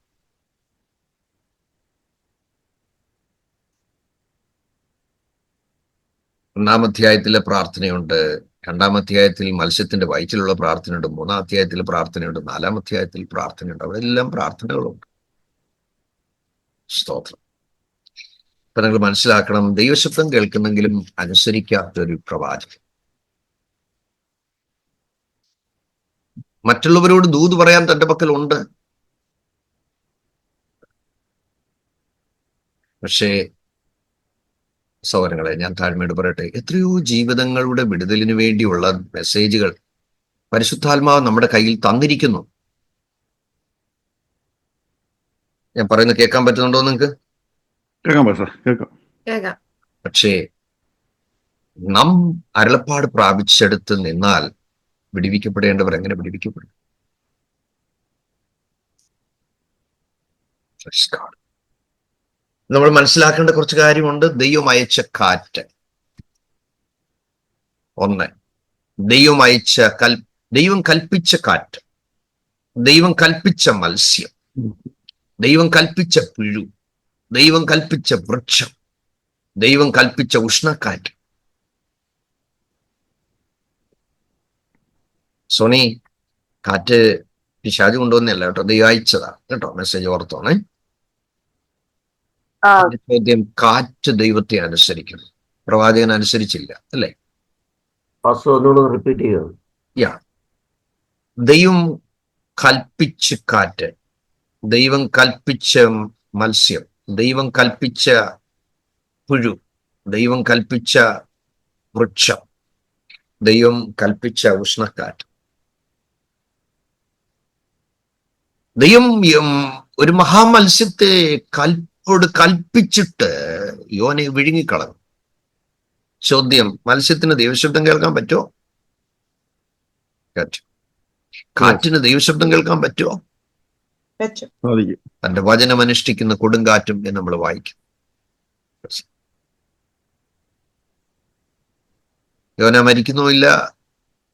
ഒന്നാം അധ്യായത്തിലെ പ്രാർത്ഥനയുണ്ട്, രണ്ടാം അധ്യായത്തിൽ മത്സ്യത്തിന്റെ വയറ്റിലുള്ള പ്രാർത്ഥനയുണ്ട്, മൂന്നാം അധ്യായത്തിൽ പ്രാർത്ഥനയുണ്ട്, നാലാം അധ്യായത്തിൽ പ്രാർത്ഥനയുണ്ട്. അവിടെ എല്ലാം പ്രാർത്ഥനകളുണ്ട്. സ്തോത്രം. ഇപ്പൊ നിങ്ങൾ മനസ്സിലാക്കണം, ദൈവശബ്ദം കേൾക്കുന്നെങ്കിലും അനുസരിക്കാത്തൊരു പ്രവാചകൻ. മറ്റുള്ളവരോട് ദൂത് പറയാൻ തന്റെ പക്കലുണ്ട്, പക്ഷേ സഹോദരങ്ങളെ ഞാൻ താഴ്മയോട് പറയട്ടെ, എത്രയോ ജീവിതങ്ങളുടെ വിടുതലിന് വേണ്ടിയുള്ള മെസ്സേജുകൾ പരിശുദ്ധാത്മാവ് നമ്മുടെ കയ്യിൽ തന്നിരിക്കുന്നു. ഞാൻ പറയുന്നത് കേൾക്കാൻ പറ്റുന്നുണ്ടോ നിങ്ങൾക്ക്? കേൾക്കാം. പക്ഷേ നാം അരുളപ്പാട് പ്രാപിച്ചെടുത്ത് നിന്നാൽ വിടിവിക്കപ്പെടേണ്ടവർ എങ്ങനെ വിടിവിക്കപ്പെടും? നമ്മൾ മനസ്സിലാക്കേണ്ട കുറച്ച് കാര്യമുണ്ട്. ദൈവം അയച്ച കാറ്റ് ഒന്ന്, ദൈവം കൽപ്പിച്ച കാറ്റ്, ദൈവം കൽപ്പിച്ച മത്സ്യം, ദൈവം കൽപ്പിച്ച പുഴു, ദൈവം കൽപ്പിച്ച വൃക്ഷം, ദൈവം കൽപ്പിച്ച ഉഷ്ണക്കാറ്റ്. സോണി, കാറ്റ് പിശാച് കൊണ്ടുവന്നല്ല കേട്ടോ, ദൈവം അയച്ചതാണ് കേട്ടോ. മെസ്സേജ് ഓർത്തോണേ. ചോദ്യം, കാറ്റ് ദൈവത്തെ അനുസരിക്കുന്നു, പ്രവാചകൻ അനുസരിച്ചില്ല അല്ലേ? റിപ്പീറ്റ് ചെയ്തു. ദൈവം കൽപ്പിച്ച് കാറ്റ്, ദൈവം കൽപ്പിച്ച മത്സ്യം, ദൈവം കൽപ്പിച്ച പുഴു, ദൈവം കൽപ്പിച്ച വൃക്ഷം, ദൈവം കൽപ്പിച്ച ഉഷ്ണക്കാറ്റ്. ദൈവം ഒരു മഹാമത്സ്യത്തെ കൽപ്പിച്ചിട്ട് യോനെ വിഴുങ്ങിക്കളഞ്ഞു. ചോദ്യം, മത്സ്യത്തിന് ദൈവശബ്ദം കേൾക്കാൻ പറ്റുമോ? കാറ്റിന് ദൈവശബ്ദം കേൾക്കാൻ പറ്റുമോ? തന്റെ വചനം അനുഷ്ഠിക്കുന്ന കൊടുങ്കാറ്റും എന്ന് നമ്മൾ വായിക്കും. യോന മരിക്കുന്നുമില്ല,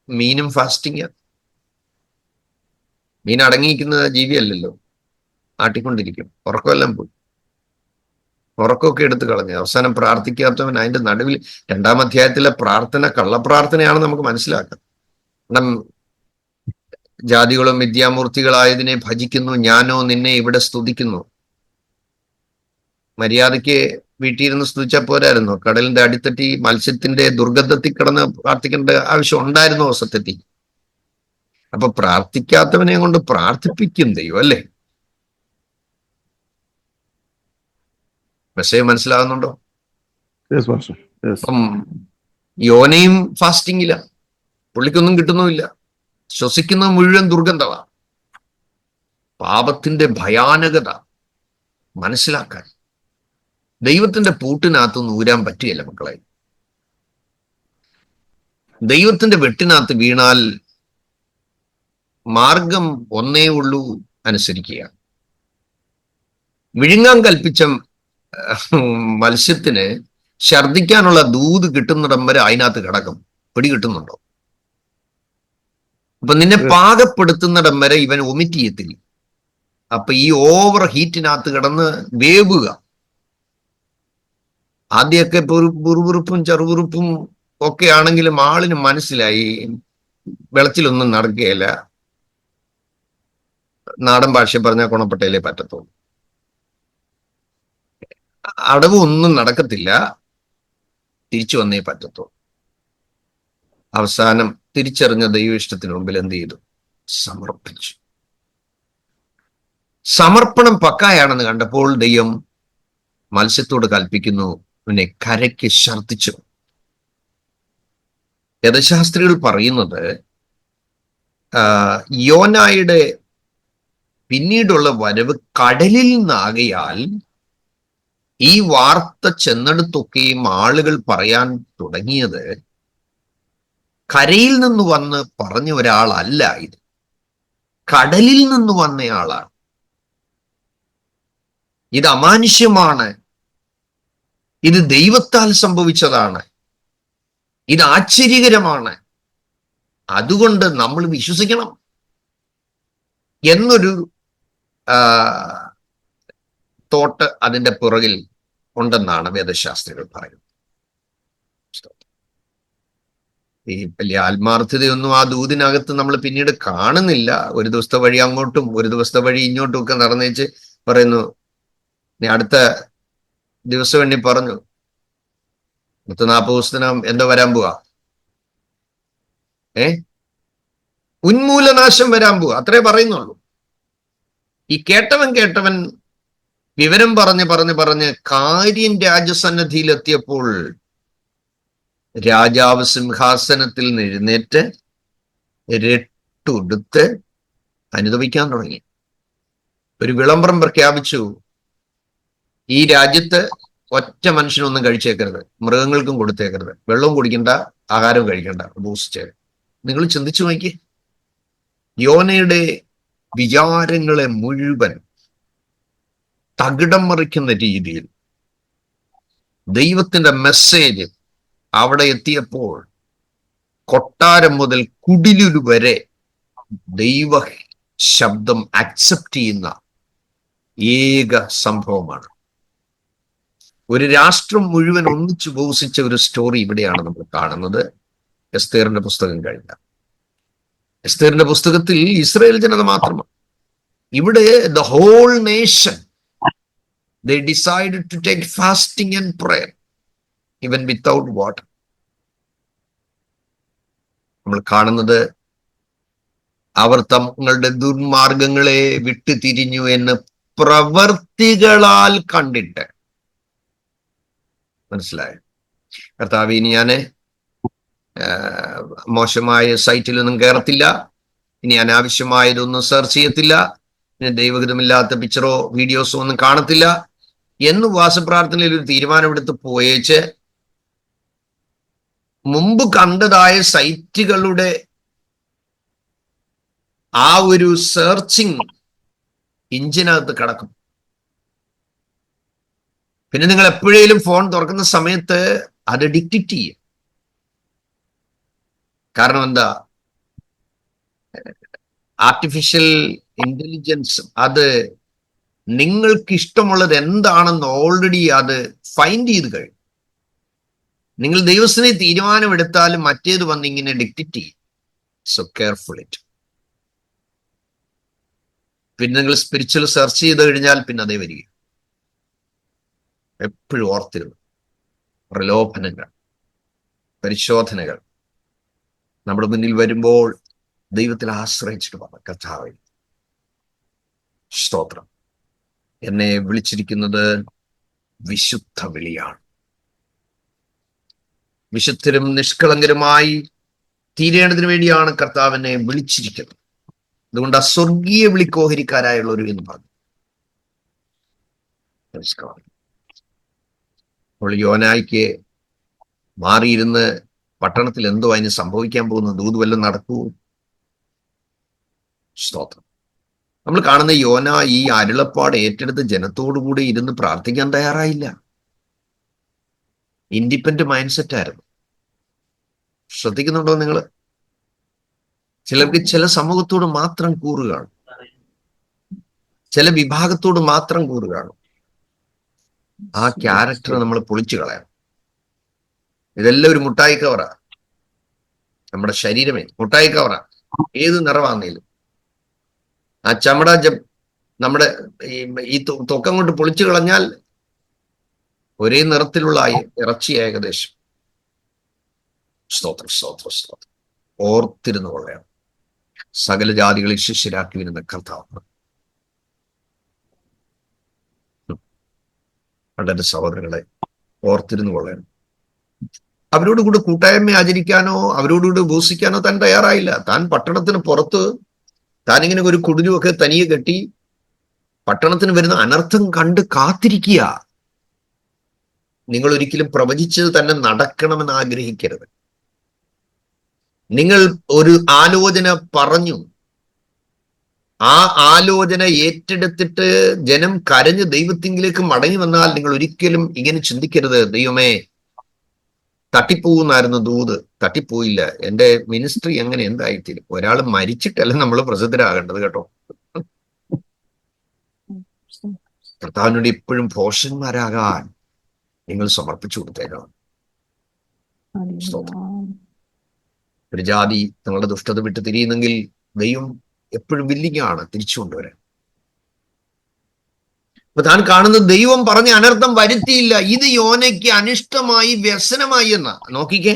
മീനും ഫാസ്റ്റിങ്. മീൻ അടങ്ങിയിരിക്കുന്ന ജീവിയല്ലല്ലോ, ആട്ടിക്കൊണ്ടിരിക്കും. ഉറക്കമെല്ലാം പോയി, ഉറക്കമൊക്കെ എടുത്തു കളഞ്ഞു. അവസാനം പ്രാർത്ഥിക്കാത്തവൻ അതിന്റെ നടുവിൽ. രണ്ടാം അധ്യായത്തിലെ പ്രാർത്ഥന കള്ളപ്രാർത്ഥനയാണ് നമുക്ക് മനസ്സിലാക്കാം. കാരണം ജാതികളും വിദ്യാമൂർത്തികളായതിനെ ഭജിക്കുന്നു, ഞാനോ നിന്നെ ഇവിടെ സ്തുതിക്കുന്നു. മര്യാദയ്ക്ക് വീട്ടിലിരുന്ന് സ്തുതിച്ചാൽ പോരായിരുന്നു. കടലിന്റെ അടിത്തട്ടി മത്സ്യത്തിന്റെ ദുർഗന്ധത്തിൽ കിടന്ന് പ്രാർത്ഥിക്കേണ്ട ആവശ്യം ഉണ്ടായിരുന്നോ സത്യത്തിൽ? അപ്പൊ പ്രാർത്ഥിക്കാത്തവനെ കൊണ്ട് പ്രാർത്ഥിപ്പിക്കും ദൈവം അല്ലേ? മെസ്സേജ് മനസ്സിലാകുന്നുണ്ടോ? Yes, Pastor. Yes. അപ്പം യോനയും ഫാസ്റ്റിങ്ങില്ല, പുള്ളിക്കൊന്നും കിട്ടുന്നുമില്ല, ശ്വസിക്കുന്ന മുഴുവൻ ദുർഗന്ധമാണ്. പാപത്തിന്റെ ഭയാനകത മനസ്സിലാക്കാൻ ദൈവത്തിന്റെ പൂട്ടിനകത്ത് ഊരാൻ പറ്റുകയില്ല മക്കളെ. ദൈവത്തിന്റെ വെട്ടിനകത്ത് വീണാൽ മാർഗം ഒന്നേ ഉള്ളൂ, അനുസരിക്കുക. വിഴുങ്ങാൻ കൽപ്പിച്ച മത്സ്യത്തിന് ഛർദിക്കാനുള്ള ദൂത് കിട്ടുന്നിടം വരെ അതിനകത്ത് കിടക്കും. പിടി കിട്ടുന്നുണ്ടോ? അപ്പൊ നിന്നെ പാകപ്പെടുത്തുന്നിടം വരെ ഇവൻ ഒമിറ്റ് ചെയ്യത്തില്ല. അപ്പൊ ഈ ഓവർ ഹീറ്റിനകത്ത് കിടന്ന് വേവുക. ആദ്യമൊക്കെ പുറുപുറുപ്പും ചെറുപുറുപ്പും ഒക്കെ ആണെങ്കിലും ആളിന് മനസ്സിലായി വെളച്ചിലൊന്നും നടക്കുകയില്ല. നാടൻ ഭാഷ പറഞ്ഞാൽ ഗുണപ്പെട്ടതിലേ പറ്റത്തുള്ളൂ. അടവ് ഒന്നും നടക്കത്തില്ല, തിരിച്ചു വന്നേ പറ്റത്തുള്ളൂ. അവസാനം തിരിച്ചറിഞ്ഞ ദൈവ ഇഷ്ടത്തിന് മുമ്പിൽ എന്ത് ചെയ്തു? സമർപ്പിച്ചു. സമർപ്പണം പക്കായാണെന്ന് കണ്ടപ്പോൾ ദൈവം മത്സ്യത്തോട് കൽപ്പിക്കുന്നു, അവനെ കരയ്ക്ക് ഛർദിച്ചു. വേദശാസ്ത്രികൾ പറയുന്നത് യോനായുടെ പിന്നീടുള്ള വരവ് കടലിൽ നിന്നാകയാൽ ഈ വാർത്ത ചെന്നെടുത്തൊക്കെയും ആളുകൾ പറയാൻ തുടങ്ങിയത് കരയിൽ നിന്ന് വന്ന് പറഞ്ഞ ഒരാളല്ല ഇത്, കടലിൽ നിന്ന് വന്നയാളാണ്. ഇത് അമാനുഷ്യമാണ്, ഇത് ദൈവത്താൽ സംഭവിച്ചതാണ്, ഇത് ആശ്ചര്യകരമാണ്, അതുകൊണ്ട് നമ്മൾ വിശ്വസിക്കണം എന്നൊരു തോട്ട് അതിന്റെ പുറകിൽ ഉണ്ടെന്നാണ് വേദശാസ്ത്രികൾ പറയുന്നത്. ഈ വലിയ ആത്മാർത്ഥതയൊന്നും ആ ദൂതിനകത്ത് നമ്മൾ പിന്നീട് കാണുന്നില്ല. ഒരു ദിവസത്തെ വഴി അങ്ങോട്ടും ഒരു ദിവസത്തെ വഴി ഇങ്ങോട്ടും ഒക്കെ നടന്നേച്ച് പറയുന്നു, നീ അടുത്ത ദിവസം എണ്ണി പറഞ്ഞു, 40 ദിവസത്തിനകം എന്തോ വരാൻ പോവാ, ഉന്മൂലനാശം വരാൻ പോവാ, അത്രേ പറയുന്നുള്ളൂ. ഈ കേട്ടവൻ വിവരം പറഞ്ഞ് കാര്യം രാജസന്നദ്ധിയിലെത്തിയപ്പോൾ രാജാവ് സിംഹാസനത്തിൽ നിന്ന് എഴുന്നേറ്റ് രട്ടുടുത്ത് അനുദപിക്കാൻ തുടങ്ങി. ഒരു വിളംബരം പ്രഖ്യാപിച്ചു, ഈ രാജ്യത്ത് ഒറ്റ മനുഷ്യനൊന്നും കഴിച്ചേക്കരുത്, മൃഗങ്ങൾക്കും കൊടുത്തേക്കരുത്, വെള്ളവും കുടിക്കണ്ട, ആഹാരവും കഴിക്കണ്ട, ഉപവസിച്ചേ. നിങ്ങൾ ചിന്തിച്ചു നോക്കി, യോനയുടെ വിചാരങ്ങളെ മുഴുവൻ തകിടം മറിക്കുന്ന രീതിയിൽ ദൈവത്തിന്റെ മെസ്സേജ് അവിടെ എത്തിയപ്പോൾ കൊട്ടാരം മുതൽ കുടിലുരു വരെ ദൈവ ശബ്ദം അക്സെപ്റ്റ് ചെയ്യുന്ന ഏക സംഭവമാണ്. ഒരു രാഷ്ട്രം മുഴുവൻ ഒന്നിച്ചു ഉപവസിച്ച ഒരു സ്റ്റോറി ഇവിടെയാണ് നമ്മൾ കാണുന്നത്. എസ്തേറിന്റെ പുസ്തകം കഴിഞ്ഞ എസ്തേറിന്റെ പുസ്തകത്തിൽ ഇസ്രായേൽ ജനത മാത്രമാണ്. ഇവിടെ the whole nation they decided to take fasting and prayer even without water. നമ്മൾ കാണുന്നത് അവർ തങ്ങളുടെ ദുർമാർഗങ്ങളെ വിട്ടുതിരിഞ്ഞു എന്ന് പ്രവർത്തികളാൽ കണ്ടിട്ട്. മനസ്സിലായോ? കർത്താവ്, ഇനി ഞാൻ മോശമായ സൈറ്റിലൊന്നും കയറത്തില്ല, ഇനി അനാവശ്യമായതൊന്നും സെർച്ച് ചെയ്യത്തില്ല, ഇനി ദൈവഹിതമില്ലാത്ത പിക്ചറോ വീഡിയോസോ ഒന്നും കാണത്തില്ല എന്ന് ഉപവാസപ്രാർത്ഥനയിൽ ഒരു തീരുമാനമെടുത്ത് പോയേച്ച് മുമ്പ് കണ്ടതായ സൈറ്റുകളുടെ ആ ഒരു സെർച്ചിങ് എഞ്ചിനകത്ത് കിടക്കും. പിന്നെ നിങ്ങൾ എപ്പോഴേലും ഫോൺ തുറക്കുന്ന സമയത്ത് അത് ഡിക്റ്റേറ്റ് ചെയ്യും. കാരണം എന്താ? ആർട്ടിഫിഷ്യൽ ഇന്റലിജൻസ് അത് നിങ്ങൾക്ക് ഇഷ്ടമുള്ളത് എന്താണെന്ന് ഓൾറെഡി അത് ഫൈൻഡ് ചെയ്ത് കഴിഞ്ഞു. നിങ്ങൾ ദൈവത്തിനെ തീരുമാനമെടുത്താലും മറ്റേത് വന്ന് ഇങ്ങനെ ഡിക്റ്റേറ്റ് ചെയ്യും. So careful it. പിന്നെ നിങ്ങൾ സ്പിരിച്വൽ സെർച്ച് ചെയ്ത് കഴിഞ്ഞാൽ പിന്നെ അതേ വരിക. എപ്പോഴും ഓർത്തിരുന്നു, പ്രലോഭനങ്ങൾ, പരിശോധനകൾ നമ്മുടെ മുന്നിൽ വരുമ്പോൾ ദൈവത്തിൽ ആശ്രയിച്ചിട്ട് വന്ന കർത്താവേ സ്തോത്രം, എന്നെ വിളിച്ചിരിക്കുന്നത് വിശുദ്ധ വിളിയാണ്. വിശുദ്ധരും നിഷ്കളങ്കരുമായി തീരേണ്ടതിന് വേണ്ടിയാണ് കർത്താവിനെ വിളിച്ചിരിക്കുന്നത്. അതുകൊണ്ട് ആ സ്വർഗീയ വിളിക്കോഹരിക്കാരായുള്ളവർ എന്ന് പറഞ്ഞു. അപ്പോൾ യോനായ്ക്ക് മാറിയിരുന്ന് പട്ടണത്തിൽ എന്തോ അതിന് സംഭവിക്കാൻ പോകുന്നു, ദൂത് വല്ലതും നടക്കൂ. സ്തോത്രം. നമ്മൾ കാണുന്ന യോന ഈ അരുളപ്പാട് ഏറ്റെടുത്ത് ജനത്തോടുകൂടി ഇരുന്ന് പ്രാർത്ഥിക്കാൻ തയ്യാറായില്ല. ഇൻഡിപെൻഡന്റ് മൈൻഡ് സെറ്റ് ആയിരുന്നു. ശ്രദ്ധിക്കുന്നുണ്ടോ നിങ്ങൾ? ചിലർക്ക് ചില സമൂഹത്തോട് മാത്രം കൂറ് കാണും, ചില വിഭാഗത്തോട് മാത്രം കൂറ് കാണും. ആ ക്യാരക്ടർ നമ്മൾ പൊളിച്ചു കളയണം. ഇതെല്ലാം ഒരു മുട്ടായി കവറാ. നമ്മുടെ ശരീരമേ മുട്ടായി കവറാ. ഏത് നിറവാന്നേലും ആ ചമട നമ്മുടെ ഈ തൊക്കം കൊണ്ട് പൊളിച്ചു കളഞ്ഞാൽ ഒരേ നിറത്തിലുള്ള ഇറച്ചി ഏകദേശം. സ്തോത്രം, സ്തോത്രം, സ്തോത്രം. ഓർത്തിരുന്നു കൊള്ളണം. സകല ജാതികളിൽ ശിഷ്യരാക്കി വരുന്ന കർത്താവ്. വളരെ സഹോദരങ്ങളെ, ഓർത്തിരുന്നു കൊള്ളണം. അവരോടുകൂടി കൂട്ടായ്മ ആചരിക്കാനോ അവരോടുകൂടി ഉപസിക്കാനോ താൻ തയ്യാറായില്ല. താൻ പട്ടണത്തിന് പുറത്ത് താനിങ്ങനെ ഒരു കുടിലുമൊക്കെ തനിയെ കെട്ടി പട്ടണത്തിന് വരുന്ന അനർത്ഥം കണ്ട് കാത്തിരിക്കുക. നിങ്ങൾ ഒരിക്കലും പ്രവചിച്ചത് തന്നെ നടക്കണമെന്ന് ആഗ്രഹിക്കരുത്. നിങ്ങൾ ഒരു ആലോചന പറഞ്ഞു, ആ ആലോചന ഏറ്റെടുത്തിട്ട് ജനം കരഞ്ഞ് ദൈവത്തിങ്കിലേക്ക് മടങ്ങി വന്നാൽ നിങ്ങൾ ഒരിക്കലും ഇങ്ങനെ ചിന്തിക്കരുത്, ദൈവമേ തട്ടിപ്പോകുന്നായിരുന്നു ദൂത്, തട്ടിപ്പോയില്ല, എന്റെ മിനിസ്ട്രി എങ്ങനെ എന്തായിത്തീരും. ഒരാൾ മരിച്ചിട്ടല്ല നമ്മൾ പ്രസിദ്ധരാകേണ്ടത് കേട്ടോ. കർത്താവിനോട് ഇപ്പോഴും ഭോഷന്മാരാകാൻ നിങ്ങൾ സമർപ്പിച്ചു കൊടുത്തേക്കണം. ഒരു ജാതി നിങ്ങളുടെ ദുഷ്ടത വിട്ട് തിരിയുന്നെങ്കിൽ ദൈവം എപ്പോഴും വില്ലിങ്ങാണ് തിരിച്ചു കൊണ്ടുവരാൻ. അപ്പൊ താൻ കാണുന്നത് ദൈവം പറഞ്ഞ അനർത്ഥം വരുത്തിയില്ല, ഇത് യോനയ്ക്ക് അനിഷ്ടമായി, വ്യസനമായി എന്നാ. നോക്കിക്കേ.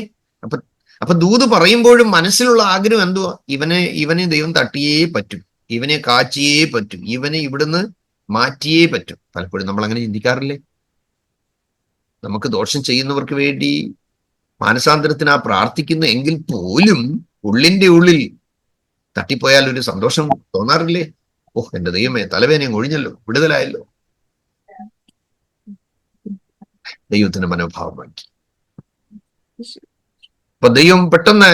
അപ്പൊ ദൂത് പറയുമ്പോഴും മനസ്സിലുള്ള ആഗ്രഹം എന്തുവാ? ഇവനെ ദൈവം തട്ടിയേ പറ്റും, ഇവനെ കാച്ചിയേ പറ്റും, ഇവനെ ഇവിടുന്ന് മാറ്റിയേ പറ്റും. പലപ്പോഴും നമ്മൾ അങ്ങനെ ചിന്തിക്കാറില്ലേ? നമുക്ക് ദോഷം ചെയ്യുന്നവർക്ക് വേണ്ടി മാനസാന്തരത്തിനാ പ്രാർത്ഥിക്കുന്ന എങ്കിൽ പോലും ഉള്ളിന്റെ ഉള്ളിൽ തട്ടിപ്പോയാൽ ഒരു സന്തോഷം തോന്നാറില്ലേ? ഓഹ്, എന്റെ ദൈവമേ, തലവേദനയും ഒഴിഞ്ഞല്ലോ, വിടുതലായല്ലോ. ദൈവത്തിന്റെ മനോഭാവം മാറ്റി. അപ്പൊ ദൈവം പെട്ടെന്ന്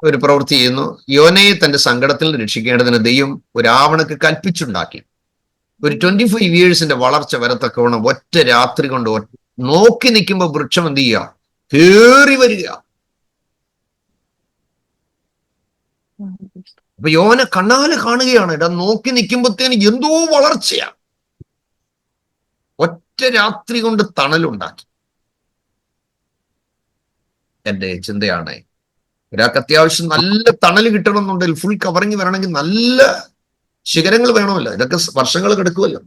ഒരു പ്രവൃത്തി ചെയ്യുന്നു. യോനയെ തന്റെ സങ്കടത്തിൽ രക്ഷിക്കേണ്ടതിന് ദൈവം ഒരു ആവണക്ക് കൽപ്പിച്ചുണ്ടാക്കി. ഒരു 25 yearsന്റെ വളർച്ച വരത്തക്കവണ്ണം ഒറ്റ രാത്രി കൊണ്ട് നോക്കി നിൽക്കുമ്പോ വൃക്ഷം എന്ത് ചെയ്യുക? കേറി വരിക. അപ്പൊ യോന കണ്ണാലെ കാണുകയാണ്. ഇടാ നോക്കി നിൽക്കുമ്പോഴത്തേന് എന്തോ വളർച്ചയാ. ഒറ്റ രാത്രി കൊണ്ട് തണലുണ്ടാക്കി. എന്റെ ചിന്തയാണ്, ഒരാൾക്ക് അത്യാവശ്യം നല്ല തണൽ കിട്ടണമെന്നുണ്ടെങ്കിൽ, ഫുൾ കവറിങ് വരണമെങ്കിൽ നല്ല ശിഖരങ്ങൾ വേണമല്ലോ. ഇതൊക്കെ വർഷങ്ങൾ കിടക്കുമല്ലോ.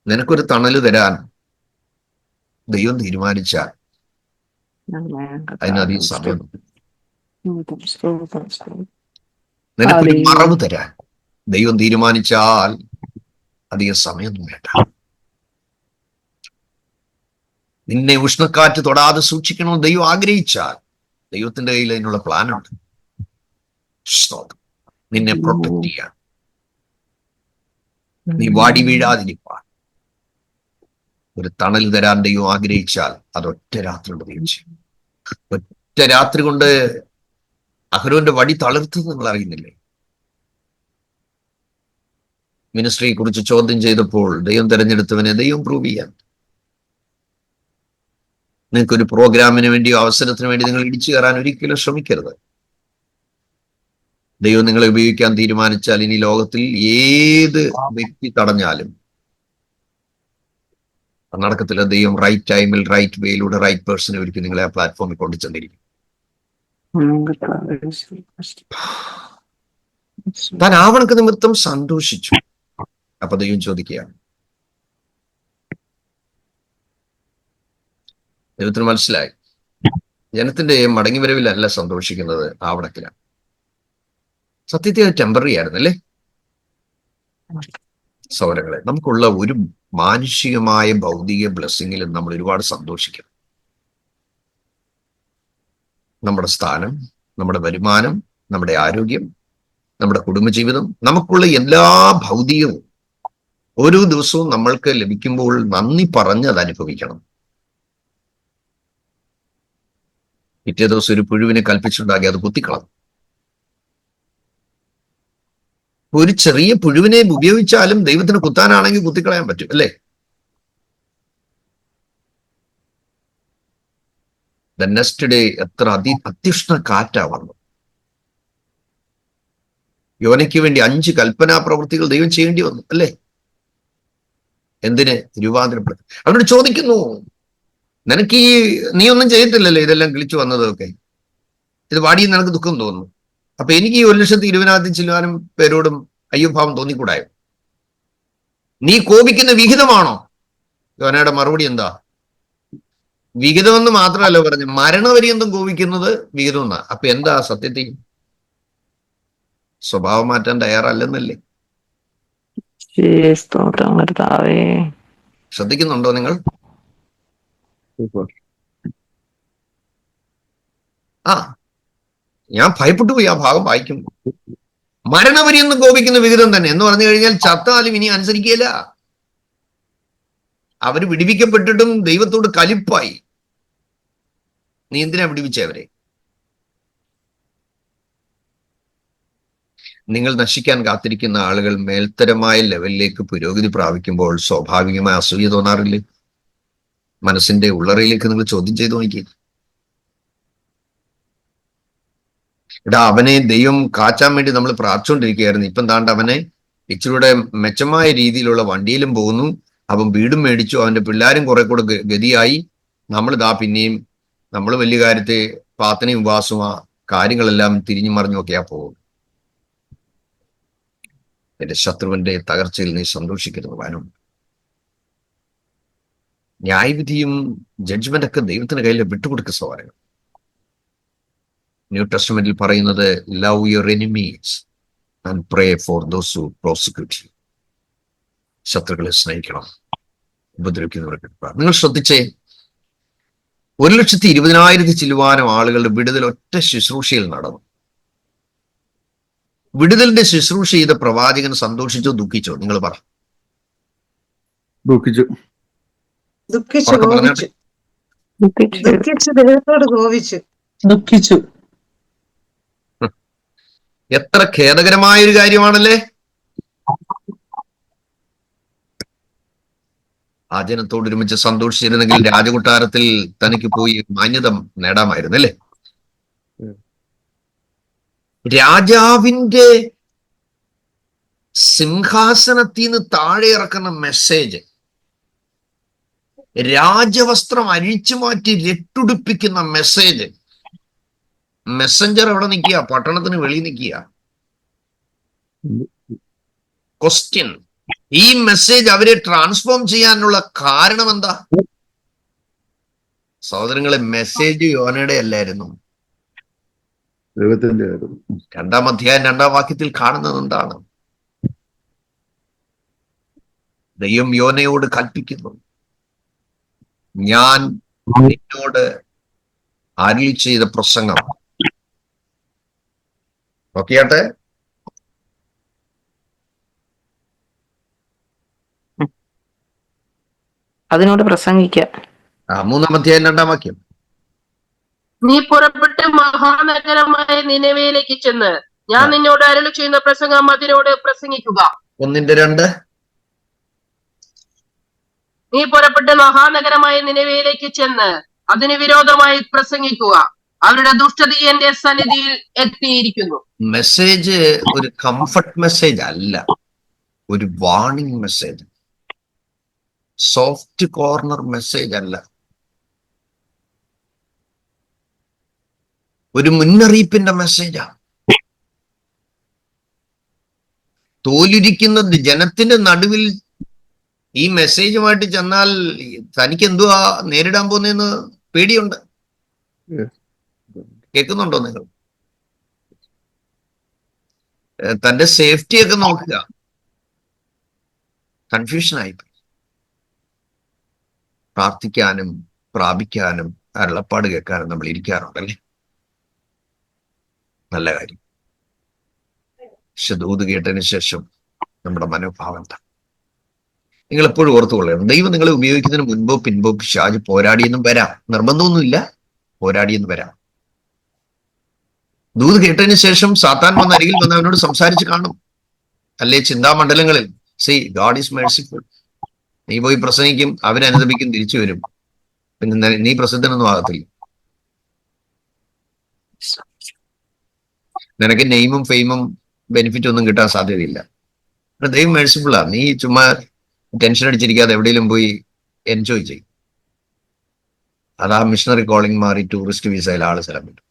നിനക്കൊരു തണല് തരാൻ ദൈവം തീരുമാനിച്ചാൽ അതിനധികം സമയം. നിനക്കൊരു മറവ് തരാൻ ദൈവം തീരുമാനിച്ചാൽ അധികം സമയമൊന്നും വേണ്ട. നിന്നെ ഉഷ്ണക്കാറ്റ് തൊടാതെ സൂക്ഷിക്കണമെന്ന് ദൈവം ആഗ്രഹിച്ചാൽ ദൈവത്തിന്റെ കയ്യിൽ അതിനുള്ള പ്ലാനുണ്ട്. നിന്നെ പ്രൊട്ടക്ട് ചെയ്യാൻ, നീ വാടി വീഴാതിരിപ്പാൻ ഒരു തണൽ തരാൻ ദൈവം ആഗ്രഹിച്ചാൽ അത് ഒറ്റ രാത്രി കൊണ്ട് ദൈവം ചെയ്യും. ഒറ്റ രാത്രി കൊണ്ട് അഹരോന്റെ വടി തളർത്തുന്നത് നിങ്ങൾ അറിയുന്നില്ലേ? മിനിസ്ട്രിയെ കുറിച്ച് ചോദ്യം ചെയ്തപ്പോൾ ദൈവം തെരഞ്ഞെടുത്തവനെ ദൈവം പ്രൂവ് ചെയ്യാൻ. നിങ്ങൾക്കൊരു പ്രോഗ്രാമിന് വേണ്ടിയോ അവസരത്തിന് വേണ്ടി നിങ്ങൾ ഇടിച്ചു കയറാൻ ഒരിക്കലും ശ്രമിക്കരുത്. ദൈവം നിങ്ങളെ ഉപയോഗിക്കാൻ തീരുമാനിച്ചാൽ ഇനി ലോകത്തിൽ ഏത് വ്യക്തി തടഞ്ഞാലും നടക്കത്തില്ല. ദൈവം റൈറ്റ് ടൈമിൽ റൈറ്റ് വേയിലൂടെ റൈറ്റ് പേഴ്സണെ ഒരിക്കലും നിങ്ങളെ ആ പ്ലാറ്റ്ഫോമിൽ കൊണ്ടുചെന്നിരിക്കും. താൻ ആവണക്ക് നിമിത്തം സന്തോഷിച്ചു. അപ്പൊ ദൈവം ചോദിക്കുകയാണ്, ദൈവത്തിന് മനസ്സിലായി ജനത്തിന്റെ മടങ്ങി വരവിലല്ല സന്തോഷിക്കുന്നത്, ആവണക്കിലാണ്. സത്യത്തിൽ അത് ടെമ്പററി ആയിരുന്നു അല്ലേ? സൗരങ്ങളെ, നമുക്കുള്ള ഒരു മാനുഷികമായ ഭൗതിക ബ്ലെസ്സിങ്ങിലും നമ്മൾ ഒരുപാട് സന്തോഷിക്കണം. നമ്മുടെ സ്ഥാനം, നമ്മുടെ വരുമാനം, നമ്മുടെ ആരോഗ്യം, നമ്മുടെ കുടുംബജീവിതം, നമുക്കുള്ള എല്ലാ ഭൗതികവും ഓരോ ദിവസവും നമ്മൾക്ക് ലഭിക്കുമ്പോൾ നന്ദി പറഞ്ഞ് അത് അനുഭവിക്കണം. പിറ്റേ ദിവസം ഒരു പുഴുവിനെ കൽപ്പിച്ചുണ്ടാക്കി അത് കുത്തിക്കളഞ്ഞു. ഒരു ചെറിയ പുഴുവിനെ ഉപയോഗിച്ചാലും ദൈവത്തിന് കുത്താനാണെങ്കിൽ കുത്തിക്കളയാൻ പറ്റും, അല്ലേ? ദ നെക്സ്റ്റ് ഡേ എത്ര അത്യുഷ്ണ കാറ്റാ വന്നു. യോനയ്ക്ക് വേണ്ടി 5 കൽപ്പനാ പ്രവൃത്തികൾ ദൈവം ചെയ്യേണ്ടി വന്നു, അല്ലേ? എന്തിന്? രൂപാന്തരപ്പെടുത്തി. അവരോട് ചോദിക്കുന്നു, നിനക്ക് നീ ഒന്നും ചെയ്തിട്ടില്ലല്ലേ ഇതെല്ലാം കിളിച്ചു വന്നതൊക്കെ? ഇത് വാടിയും നിനക്ക് ദുഃഖം തോന്നുന്നു. അപ്പൊ എനിക്ക് ഈ 1,20,000 ചില്ലാനും പേരോടും അയ്യോ ഭാവം തോന്നിക്കൂടായോ? നീ കോപിക്കുന്ന വിഹിതമാണോ? യോനയുടെ മറുപടി എന്താ? വിഹിതമെന്ന് മാത്രമല്ല പറഞ്ഞു, മരണപര്യന്തം കോപിക്കുന്നത് വിഹിതം എന്നാ. അപ്പൊ എന്താ സത്യത്തിൽ? സ്വഭാവം മാറ്റാൻ തയ്യാറല്ലെന്നല്ലേ? ശ്രദ്ധിക്കുന്നുണ്ടോ നിങ്ങൾ? ആ, ഞാൻ ഭയപ്പെട്ടു പോയി ആ ഭാഗം വായിക്കുമ്പോൾ. മരണപര്യന്തം കോപിക്കുന്ന വിഹിതം തന്നെ എന്ന് പറഞ്ഞു കഴിഞ്ഞാൽ ചത്താലും ഇനി അനുസരിക്കുകയില്ല. അവര് വിടിവിക്കപ്പെട്ടിട്ടും ദൈവത്തോട് കലിപ്പായി. നീ എന്തിനാ വിടിവിച്ചവരെ? നിങ്ങൾ നശിക്കാൻ കാത്തിരിക്കുന്ന ആളുകൾ മേൽത്തരമായ ലെവലിലേക്ക് പുരോഗതി പ്രാപിക്കുമ്പോൾ സ്വാഭാവികമായ അസൂയ തോന്നാറില്ലേ? മനസ്സിന്റെ ഉള്ളറയിലേക്ക് നിങ്ങൾ ചോദ്യം ചെയ്ത് നോക്കി. എടാ, അവനെ ദൈവം കാച്ചാൻ വേണ്ടി നമ്മൾ പ്രാർത്ഥിച്ചുകൊണ്ടിരിക്കുകയായിരുന്നു. ഇപ്പം താണ്ട് അവനെ ഇച്ചിലൂടെ മെച്ചമായ രീതിയിലുള്ള വണ്ടിയിലും പോകുന്നു, അവൻ വീടും മേടിച്ചു, അവന്റെ പിള്ളേരും കുറെ കൂടെ ഗതിയായി. നമ്മളിതാ പിന്നെയും നമ്മൾ വലിയ കാര്യത്തെ പ്രാർത്ഥനയും ഉപവാസവും ആ കാര്യങ്ങളെല്ലാം തിരിഞ്ഞു മറിഞ്ഞൊക്കെയാ പോകും. എന്റെ ശത്രുവിന്റെ തകർച്ചയിൽ നീ സന്തോഷിക്കരുത്. വനം ന്യായവിധിയും ജഡ്ജ്മെന്റ് ഒക്കെ ദൈവത്തിന്റെ കയ്യിൽ വിട്ടുകൊടുക്കുക സവാരങ്ങൾ. ന്യൂ ടെസ്റ്റ്മെന്റിൽ പറയുന്നത് love your enemies and pray for those who prosecute you. ശത്രുക്കളെ സ്നേഹിക്കണം, ഉപദ്രവിക്കുന്നവർക്ക്. നിങ്ങൾ ശ്രദ്ധിച്ചേ, 1,20,000 ചില്ലുവാനും ആളുകളുടെ വിടുതൽ ഒറ്റ ശുശ്രൂഷയിൽ നടന്നു. വിടുതലിന്റെ ശുശ്രൂഷ ചെയ്ത പ്രവാചകൻ സന്തോഷിച്ചോ ദുഃഖിച്ചോ? നിങ്ങൾ പറ. ദുഃഖിച്ചു. ദൈവത്തോട് കോപിച്ചു. ദുഃഖിച്ചു. എത്ര ഖേദകരമായ ഒരു കാര്യമാണല്ലേ? ആ ജനത്തോട് ഒരുമിച്ച് സന്തോഷിച്ചിരുന്നെങ്കിൽ രാജകൊട്ടാരത്തിൽ തനിക്ക് പോയി മാന്യത നേടാമായിരുന്നല്ലേ? രാജാവിന്റെ സിംഹാസനത്തിൽ നിന്ന് താഴെ ഇറക്കുന്ന മെസ്സേജ്, രാജവസ്ത്രം അഴിച്ചു മാറ്റി രട്ടുടുപ്പിക്കുന്ന മെസ്സേജ്. മെസ്സഞ്ചർ എവിടെ നിൽക്കുക? പട്ടണത്തിന് വെളിയിൽ നിൽക്കുക. ക്വസ്റ്റ്യൻ, ഈ മെസ്സേജ് അവരെ ട്രാൻസ്ഫോം ചെയ്യാനുള്ള കാരണം എന്താ? സഹോദരങ്ങളെ, മെസ്സേജ് യോനയുടെ അല്ലായിരുന്നു, ദൈവത്തിന്റെ ആയിരുന്നു. 2-ാം അധ്യായം 2-ാം വാക്യത്തിൽ കാണുന്നത് എന്താണ്? ദൈവം യോനയോട് കൽപ്പിക്കുന്നു, ഞാൻ നിന്നോട് അരുളി ചെയ്ത പ്രസംഗം. ഓക്കെയാട്ടെ? അതിനോട് പ്രസംഗിക്കാം. 3-ാം അധ്യായം 2-ാം വാക്യം. നീ പുറപ്പെട്ട് മഹാനഗരമായ നിനവയിലേക്ക് ചെന്ന് ഞാൻ നിന്നോട് അരുളി ചെയ്യുന്ന പ്രസംഗം അതിനോട് പ്രസംഗിക്കുക. 1:2. നീ പുറപ്പെട്ട് മഹാനഗരമായ നിനവയിലേക്ക് ചെന്ന് അതിന് വിരോധമായി പ്രസംഗിക്കുക. അവരുടെ ദുഷ്ടത എന്റെ സന്നിധിയിൽ എത്തിയിരിക്കുന്നു. മെസ്സേജ് ഒരു കംഫർട്ട് മെസ്സേജ് അല്ല, ഒരു warning message. Soft corner message അല്ല, ഒരു മുന്നറിയിപ്പിന്റെ മെസ്സേജാ. തോലിരിക്കുന്ന ജനത്തിന്റെ നടുവിൽ ഈ മെസ്സേജുമായിട്ട് ചെന്നാൽ തനിക്ക് എന്തുവാ നേരിടാൻ പോകുന്നതെന്ന് പേടിയുണ്ട്. കേൾക്കുന്നുണ്ടോ നിങ്ങൾ? തന്റെ സേഫ്റ്റിയൊക്കെ നോക്കുക. കൺഫ്യൂഷനായി. പ്രാർത്ഥിക്കാനും പ്രാപിക്കാനും അരുളപ്പാട് കേൾക്കാനും നമ്മൾ ഇരിക്കാറുണ്ടല്ലേ? നല്ല കാര്യം. പക്ഷെ ദൂത് കേട്ടതിന് ശേഷം നമ്മുടെ മനോഭാവം എന്താ? നിങ്ങൾ എപ്പോഴും ഓർത്തുകൊള്ളണം, ദൈവം നിങ്ങളെ ഉപയോഗിക്കുന്നതിന് മുൻപോ പിൻപോ പിശാച് പോരാടിയെന്നും വരാം. നിർബന്ധമൊന്നുമില്ല, പോരാടിയെന്ന് വരാം. ദൂത് കേട്ടതിന് ശേഷം സാത്താൻ വന്ന് അരികിൽ വന്ന് അവനോട് സംസാരിച്ച് കാണും, അല്ലേ? ചിന്താമണ്ഡലങ്ങളിൽ ഗാഡ് ഈസ് മേഴ്സിഫുൾ. നീ പോയി പ്രസംഗിക്കും, അവനനുദപിക്കും, തിരിച്ചു വരും. പിന്നെ നീ പ്രസിദ്ധനൊന്നും ആകത്തില്ല. നിനക്ക് നെയിമും ഫെയിമും ബെനിഫിറ്റ് ഒന്നും കിട്ടാൻ സാധ്യതയില്ല. ദൈവം മേഴ്സിഫുള്ളാ. നീ ചുമ്മാ ടെൻഷൻ അടിച്ചിരിക്കാതെ എവിടെയെങ്കിലും പോയി എൻജോയ് ചെയ്യും. അതാ മിഷണറി കോളിംഗ് മാറി ടൂറിസ്റ്റ് വിസയിൽ ആള് സ്ഥലം വിട്ടു.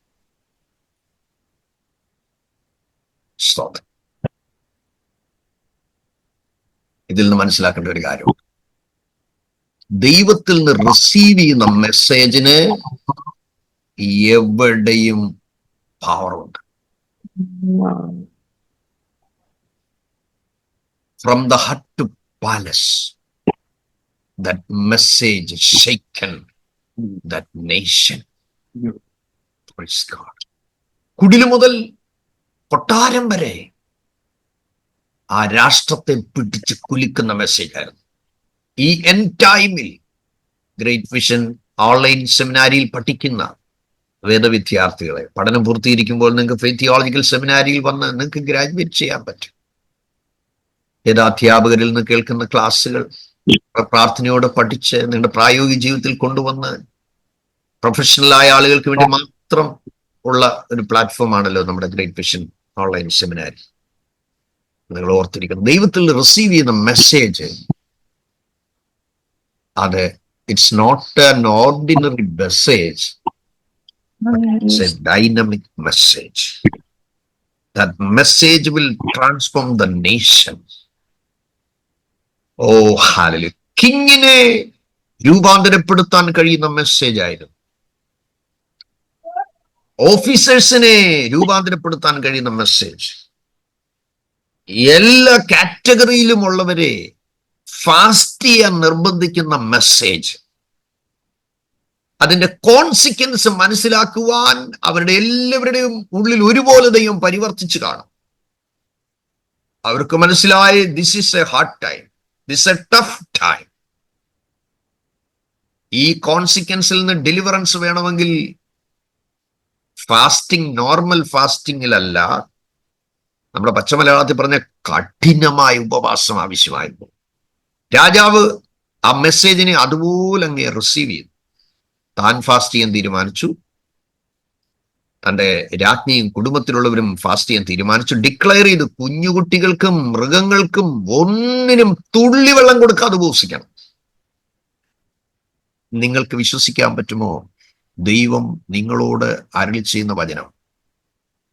ഇതിൽ നിന്ന് മനസ്സിലാക്കേണ്ട ഒരു കാര്യം, ദൈവത്തിൽ നിന്ന് റിസീവ് ചെയ്യുന്ന മെസ്സേജിന് എവിടെയും പവറുണ്ട്. From the hut to palace, that message shaken that nation. Praise God. കുടില് മുതൽ കൊട്ടാരം വരെ ആ രാഷ്ട്രത്തെ പിടിച്ച് കുലുക്കുന്ന മെസ്സേജ് ആയിരുന്നു. ഈ എൻ ടൈമിൽ ഗ്രേറ്റ് വിഷൻ ഓൺലൈൻ സെമിനാരിയിൽ പഠിക്കുന്ന വേദവിദ്യാർത്ഥികളെ, പഠനം പൂർത്തീകരിക്കുമ്പോൾ നിങ്ങൾക്ക് ഫെയ്ത്ത് തിയോളജിക്കൽ സെമിനാരിയിൽ വന്ന് നിങ്ങൾക്ക് ഗ്രാജുവേറ്റ് ചെയ്യാൻ പറ്റും. വേദാധ്യാപകരിൽ നിന്ന് കേൾക്കുന്ന ക്ലാസ്സുകൾ പ്രാർത്ഥനയോടെ പഠിച്ച് നിങ്ങളുടെ പ്രായോഗിക ജീവിതത്തിൽ കൊണ്ടുവന്ന് പ്രൊഫഷണലായ ആളുകൾക്ക് വേണ്ടി മാത്രം ഉള്ള ഒരു പ്ലാറ്റ്ഫോം ആണല്ലോ നമ്മുടെ ഗ്രേറ്റ് വിഷൻ ഓൺലൈൻ സെമിനാരി. നിങ്ങൾ ഓർത്തിരിക്കണം, ദൈവത്തിൽ റിസീവ് ചെയ്യുന്ന മെസ്സേജ് അത് it's not an ordinary message, it's a dynamic message. That message will transform the nation. Oh hallelujah. കിങ്ങിനെ രൂപാന്തരപ്പെടുത്താൻ കഴിയുന്ന മെസ്സേജ് ആയിരുന്നു. ഓഫീസേഴ്സിനെ രൂപാന്തരപ്പെടുത്താൻ കഴിയുന്ന മെസ്സേജ്. എല്ലാ കാറ്റഗറിയിലും ഉള്ളവരെ ഫാസ്റ്റ് ചെയ്യാൻ നിർബന്ധിക്കുന്ന മെസ്സേജ്. അതിന്റെ കോൺസിക്വൻസ് മനസ്സിലാക്കുവാൻ അവരുടെ എല്ലാവരുടെയും ഉള്ളിൽ ഒരുപോലെ ദൈവം പരിവർത്തിച്ചു കാണും. അവർക്ക് മനസ്സിലായി, this is A hard time, this A tough time. ഈ കോൺസിക്വൻസിൽ നിന്ന് ഡെലിവറൻസ് വേണമെങ്കിൽ ഫാസ്റ്റിംഗ് നോർമൽ ഫാസ്റ്റിംഗിലല്ല, നമ്മുടെ പച്ചമലയാളത്തിൽ പറഞ്ഞ കഠിനമായ ഉപവാസം ആവശ്യമായിരുന്നു. രാജാവ് ആ മെസ്സേജിനെ അതുപോലെ അങ്ങ് റിസീവ് ചെയ്തു. താൻ ഫാസ്റ്റ് ചെയ്യാൻ തീരുമാനിച്ചു, തൻ്റെ രാജ്ഞിയും കുടുംബത്തിലുള്ളവരും ഫാസ്റ്റ് ചെയ്യാൻ തീരുമാനിച്ചു. ഡിക്ലെയർ ചെയ്തു, കുഞ്ഞുകുട്ടികൾക്കും മൃഗങ്ങൾക്കും ഒന്നിനും തുള്ളി വെള്ളം കൊടുക്കാതെ ഉപവസിക്കണം. നിങ്ങൾക്ക് വിശ്വസിക്കാൻ പറ്റുമോ? ദൈവം നിങ്ങളോട് അരുളി ചെയ്യുന്ന വചനം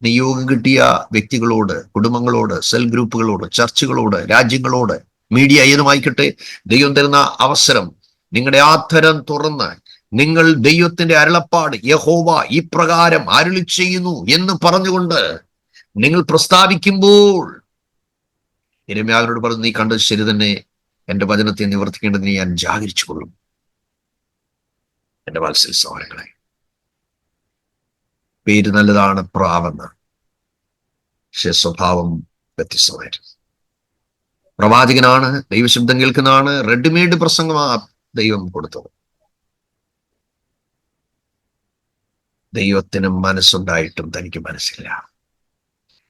നിയോഗം കിട്ടിയ വ്യക്തികളോട്, കുടുംബങ്ങളോട്, സെൽ ഗ്രൂപ്പുകളോട്, ചർച്ചുകളോട്, രാജ്യങ്ങളോട്, മീഡിയ ഏതുമായിക്കട്ടെ, ദൈവം തരുന്ന അവസരം നിങ്ങളുടെ ആധരം തുറന്ന് നിങ്ങൾ ദൈവത്തിന്റെ അരുളപ്പാട് യഹോവ ഇപ്രകാരം അരുളി ചെയ്യുന്നു എന്ന് പറഞ്ഞുകൊണ്ട് നിങ്ങൾ പ്രസ്താവിക്കുമ്പോൾ, യിരെമ്യാവിനോട് പറഞ്ഞു, നീ കണ്ടത് ശരി തന്നെ, എന്റെ വചനത്തെ നിവർത്തിക്കേണ്ടതിന് ഞാൻ ജാഗരിച്ചു കൊള്ളും. എന്റെ വാത്സല്യ സഹോദരങ്ങളെ, പേര് നല്ലതാണ്, പ്രാവെന്ന്, പക്ഷെ സ്വഭാവം വ്യത്യസ്തമായിരുന്നു. പ്രവാചകനാണ്, ദൈവശബ്ദം കേൾക്കുന്നതാണ്, റെഡിമെയ്ഡ് പ്രസംഗമാ ദൈവം കൊടുത്തത്. ദൈവത്തിന് മനസ്സുണ്ടായിട്ടും തനിക്ക് മനസ്സില്ല.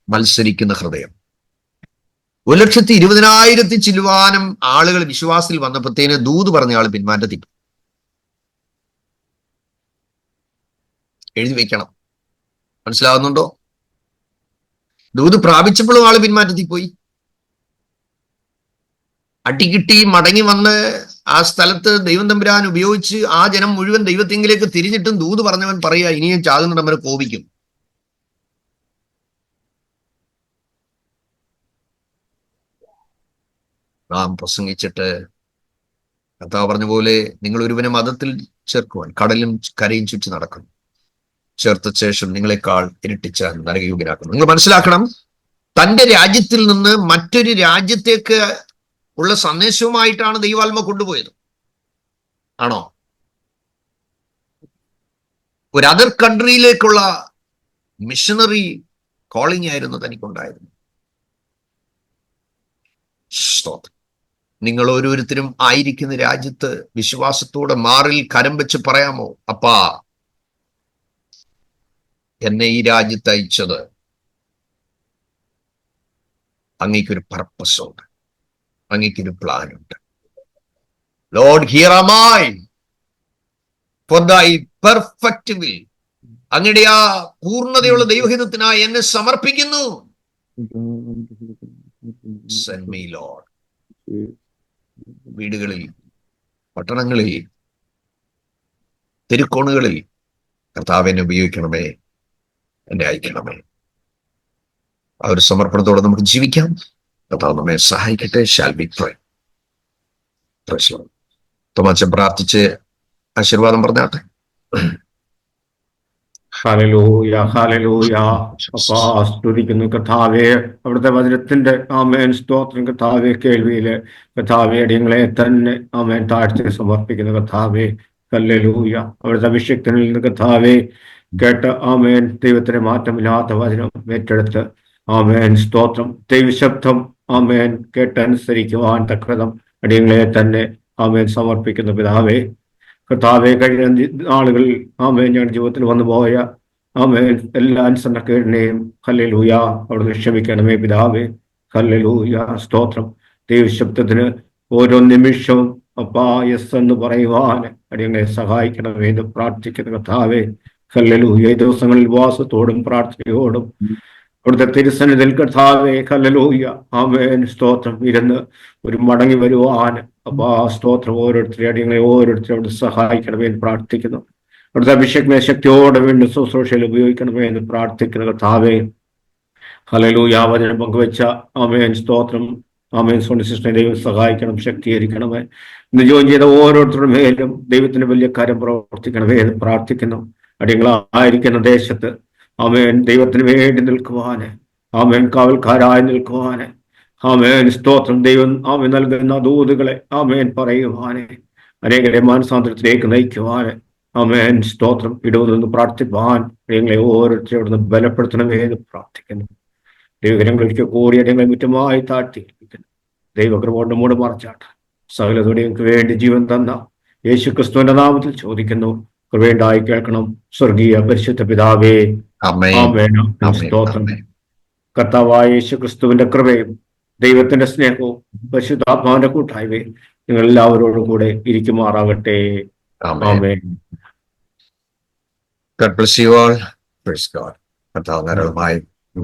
മത്സരിക്കുന്ന ഹൃദയം. 1,20,000 ചില്ലുവാനും ആളുകൾ വിശ്വാസത്തിൽ വന്നപ്പോഴത്തേന് ദൂത് പറഞ്ഞ ആൾ പിന്മാറ്റത്തിൽ. എഴുതി വെക്കണം, മനസ്സിലാവുന്നുണ്ടോ? ദൂത് പ്രാപിച്ചപ്പോഴും ആള് പിന്മാറ്റത്തിൽ പോയി. അടികിട്ടി മടങ്ങി വന്ന് ആ സ്ഥലത്ത് ദൈവം തമ്പുരാൻ ഉപയോഗിച്ച് ആ ജനം മുഴുവൻ ദൈവത്തിങ്കിലേക്ക് തിരിഞ്ഞിട്ടും ദൂത് പറഞ്ഞവൻ പറയാ, ഇനിയും ചാകുന്നിടം വരെ കോപിക്കും. നാം പ്രസംഗിച്ചിട്ട് കർത്താവ് പറഞ്ഞ പോലെ നിങ്ങൾ ഒരുവനെ മതത്തിൽ ചേർക്കുവാൻ കടലും കരയും ചുറ്റി നടക്കുന്നു, ചേർത്ത ശേഷം നിങ്ങളെക്കാൾ ഇരട്ടിച്ച നരകയോഗ്യനാക്കുന്നു. നിങ്ങൾ മനസ്സിലാക്കണം, തന്റെ രാജ്യത്തിൽ നിന്ന് മറ്റൊരു രാജ്യത്തേക്ക് ഉള്ള സന്ദേശവുമായിട്ടാണ് ദൈവാത്മ കൊണ്ടുപോയത്. ആണോ? ഒരു അതർ കൺട്രിയിലേക്കുള്ള മിഷണറി കോളിംഗ് ആയിരുന്നു തനിക്കുണ്ടായിരുന്നു. നിങ്ങൾ ഓരോരുത്തരും ആയിരിക്കുന്ന രാജ്യത്ത് വിശ്വാസത്തോടെ മാറിൽ കരം വെച്ച് പറയാമോ, അപ്പാ എന്നെ ഈ രാജ്യത്ത് അയച്ചത് അങ്ങേക്കൊരു പർപ്പസ് ഉണ്ട്, അങ്ങേക്കൊരു പ്ലാൻ ഉണ്ട്. Lord, here am I for thy perfect will. അങ്ങയുടെ ആ പൂർണ്ണതയുള്ള ദൈവഹിതത്തിനായി എന്നെ സമർപ്പിക്കുന്നു. Send me Lord. വീടുകളിൽ, പട്ടണങ്ങളിൽ, തെരുക്കോണുകളിൽ കർത്താവ് എന്നെ ഉപയോഗിക്കണമേ, എന്നെ അയക്കണമേ. ആ ഒരു സമർപ്പണത്തോടെ നമുക്ക് ജീവിക്കാം. കർത്താവ് നമ്മെ സഹായിക്കട്ടെ. ഷാൽ ബി പ്രേ. തോമാച്ചൻ പ്രാർത്ഥിച്ച് ആശീർവാദം പറഞ്ഞാട്ടെ. Hallelujah, hallelujah. അപ്പാ, സ്തുതിക്കുന്നു കർത്താവേ, അവിടുത്തെ വചനത്തിന്റെ ആമേൻ സ്തോത്രം കർത്താവേ. കേൾവിയില് കർത്താവേ അടിയങ്ങളെ തന്നെ ആമേൻ താഴ്ത്തി സമർപ്പിക്കുന്നു കർത്താവേ. ഹല്ലേലൂയ. അവിടുത്തെ അഭിഷേകത്തിൽ നിന്ന് കർത്താവേ കേട്ട് ആമേൻ ദൈവത്തിന് മാറ്റമില്ലാത്ത വചനം ഏറ്റെടുത്ത് ആമേൻ സ്തോത്രം ദൈവശബ്ദം ആമേൻ കേട്ടനുസരിക്കുവാൻ തക്കവിധം അടിയങ്ങളെ തന്നെ ആമേൻ സമർപ്പിക്കുന്നു പിതാവേ. കർത്താവെ, കഴിഞ്ഞ നാളുകളിൽ ആമേൻ ഞങ്ങളുടെ ജീവിതത്തിൽ വന്നു പോയ ആമേൻ എല്ലാ അനുസരണക്കേടിനെയും ഹല്ലേലൂയ അവിടുന്ന് ക്ഷമിക്കണമേ പിതാവേ. ഹല്ലേലൂയ, സ്തോത്രം. ദൈവശബ്ദത്തിന് ഓരോ നിമിഷവും അപ്പാ യെസ് എന്ന് പറയുവാൻ അടിയങ്ങളെ സഹായിക്കണമേ എന്ന് പ്രാർത്ഥിക്കുന്ന കർത്താവേ. ഹല്ലേലൂയ. ഈ ദിവസങ്ങളിൽ വാസത്തോടും പ്രാർത്ഥനയോടും അവിടുത്തെ തിരുസന്നിധിയിൽ കർത്താവേ ഹല്ലേലൂയ ആമേൻ സ്തോത്രം ഇരുന്ന് ഒരു മടങ്ങി വരുവാൻ അപ്പാ സ്തോത്രം ഓരോരുത്തരെ അടിയങ്ങളെ ഓരോരുത്തരും അവിടെ സഹായിക്കണമേ എന്ന് പ്രാർത്ഥിക്കുന്നു. അവിടുത്തെ അഭിഷേകമേ ശക്തിയോടെ വീണ്ടും ശുശ്രൂഷയിൽ ഉപയോഗിക്കണമേ എന്ന് പ്രാർത്ഥിക്കുന്ന കർത്താവേ. ഹല്ലേലൂയ. വചനം പങ്കുവെച്ച ആമേൻ സ്തോത്രം ആമേൻ സോണി സിസ്റ്ററെ ദൈവം സഹായിക്കണം, ശക്തീകരിക്കണമേ. ഇന്ന് ജോയിൻ ചെയ്ത ഓരോരുത്തരുടെ മേലും ദൈവത്തിന് വലിയ കാര്യം പ്രവർത്തിക്കണമേ എന്ന് പ്രാർത്ഥിക്കുന്നു. അടിയങ്ങളായിരിക്കുന്ന ദേശത്ത് ആമേൻ ദൈവത്തിന് വേണ്ടി നിൽക്കുവാന്, ആമേൻ കാവൽക്കാരായി നിൽക്കുവാന്, ആമേൻ സ്തോത്രം ദൈവം ആമേൻ നൽകുന്ന ദൂതുകളെ ആമേൻ പറയുവാന്, അനേകരെ മാനസാന്തരത്തിലേക്ക് നയിക്കുവാന് ആമേൻ സ്തോത്രം ഇടവെന്ന് പ്രാർത്ഥിപ്പാൻ ഞങ്ങളെ ഓരോരുത്തരും ഇവിടുന്ന് ബലപ്പെടുത്തണമേ എന്ന് പ്രാർത്ഥിക്കുന്നു. ദൈവകരങ്ങളൊരിക്കൽ കൂടി ഞങ്ങളെ മുറ്റമായി താഴ്ത്തിയിരിക്കുന്നു. ദൈവകൃപ മൂട് മറച്ചാട്ട് സകലതോടെ ഞങ്ങൾക്ക് വേണ്ടി ജീവൻ തന്ന യേശു ക്രിസ്തുവിന്റെ നാമത്തിൽ ചോദിക്കുന്നു, കൃപയുണ്ടായി കേൾക്കണം. സ്വർഗീയ പരിശുദ്ധ പിതാവേ, ആമേൻ. സ്തോത്രം. കർത്താവായ യേശു ക്രിസ്തുവിന്റെ കൃപയും ദൈവത്തിന്റെ സ്നേഹവും പരിശുദ്ധാത്മാവിന്റെ കൂട്ടായ്മയും നിങ്ങൾ എല്ലാവരോടും കൂടെ ഇരിക്കുമാറാകട്ടെ. ആമേൻ. God bless you all. Praise God. കർത്താവ് ധാരാളമായി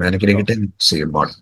അനുഗ്രഹിക്കട്ടെ. See you tomorrow.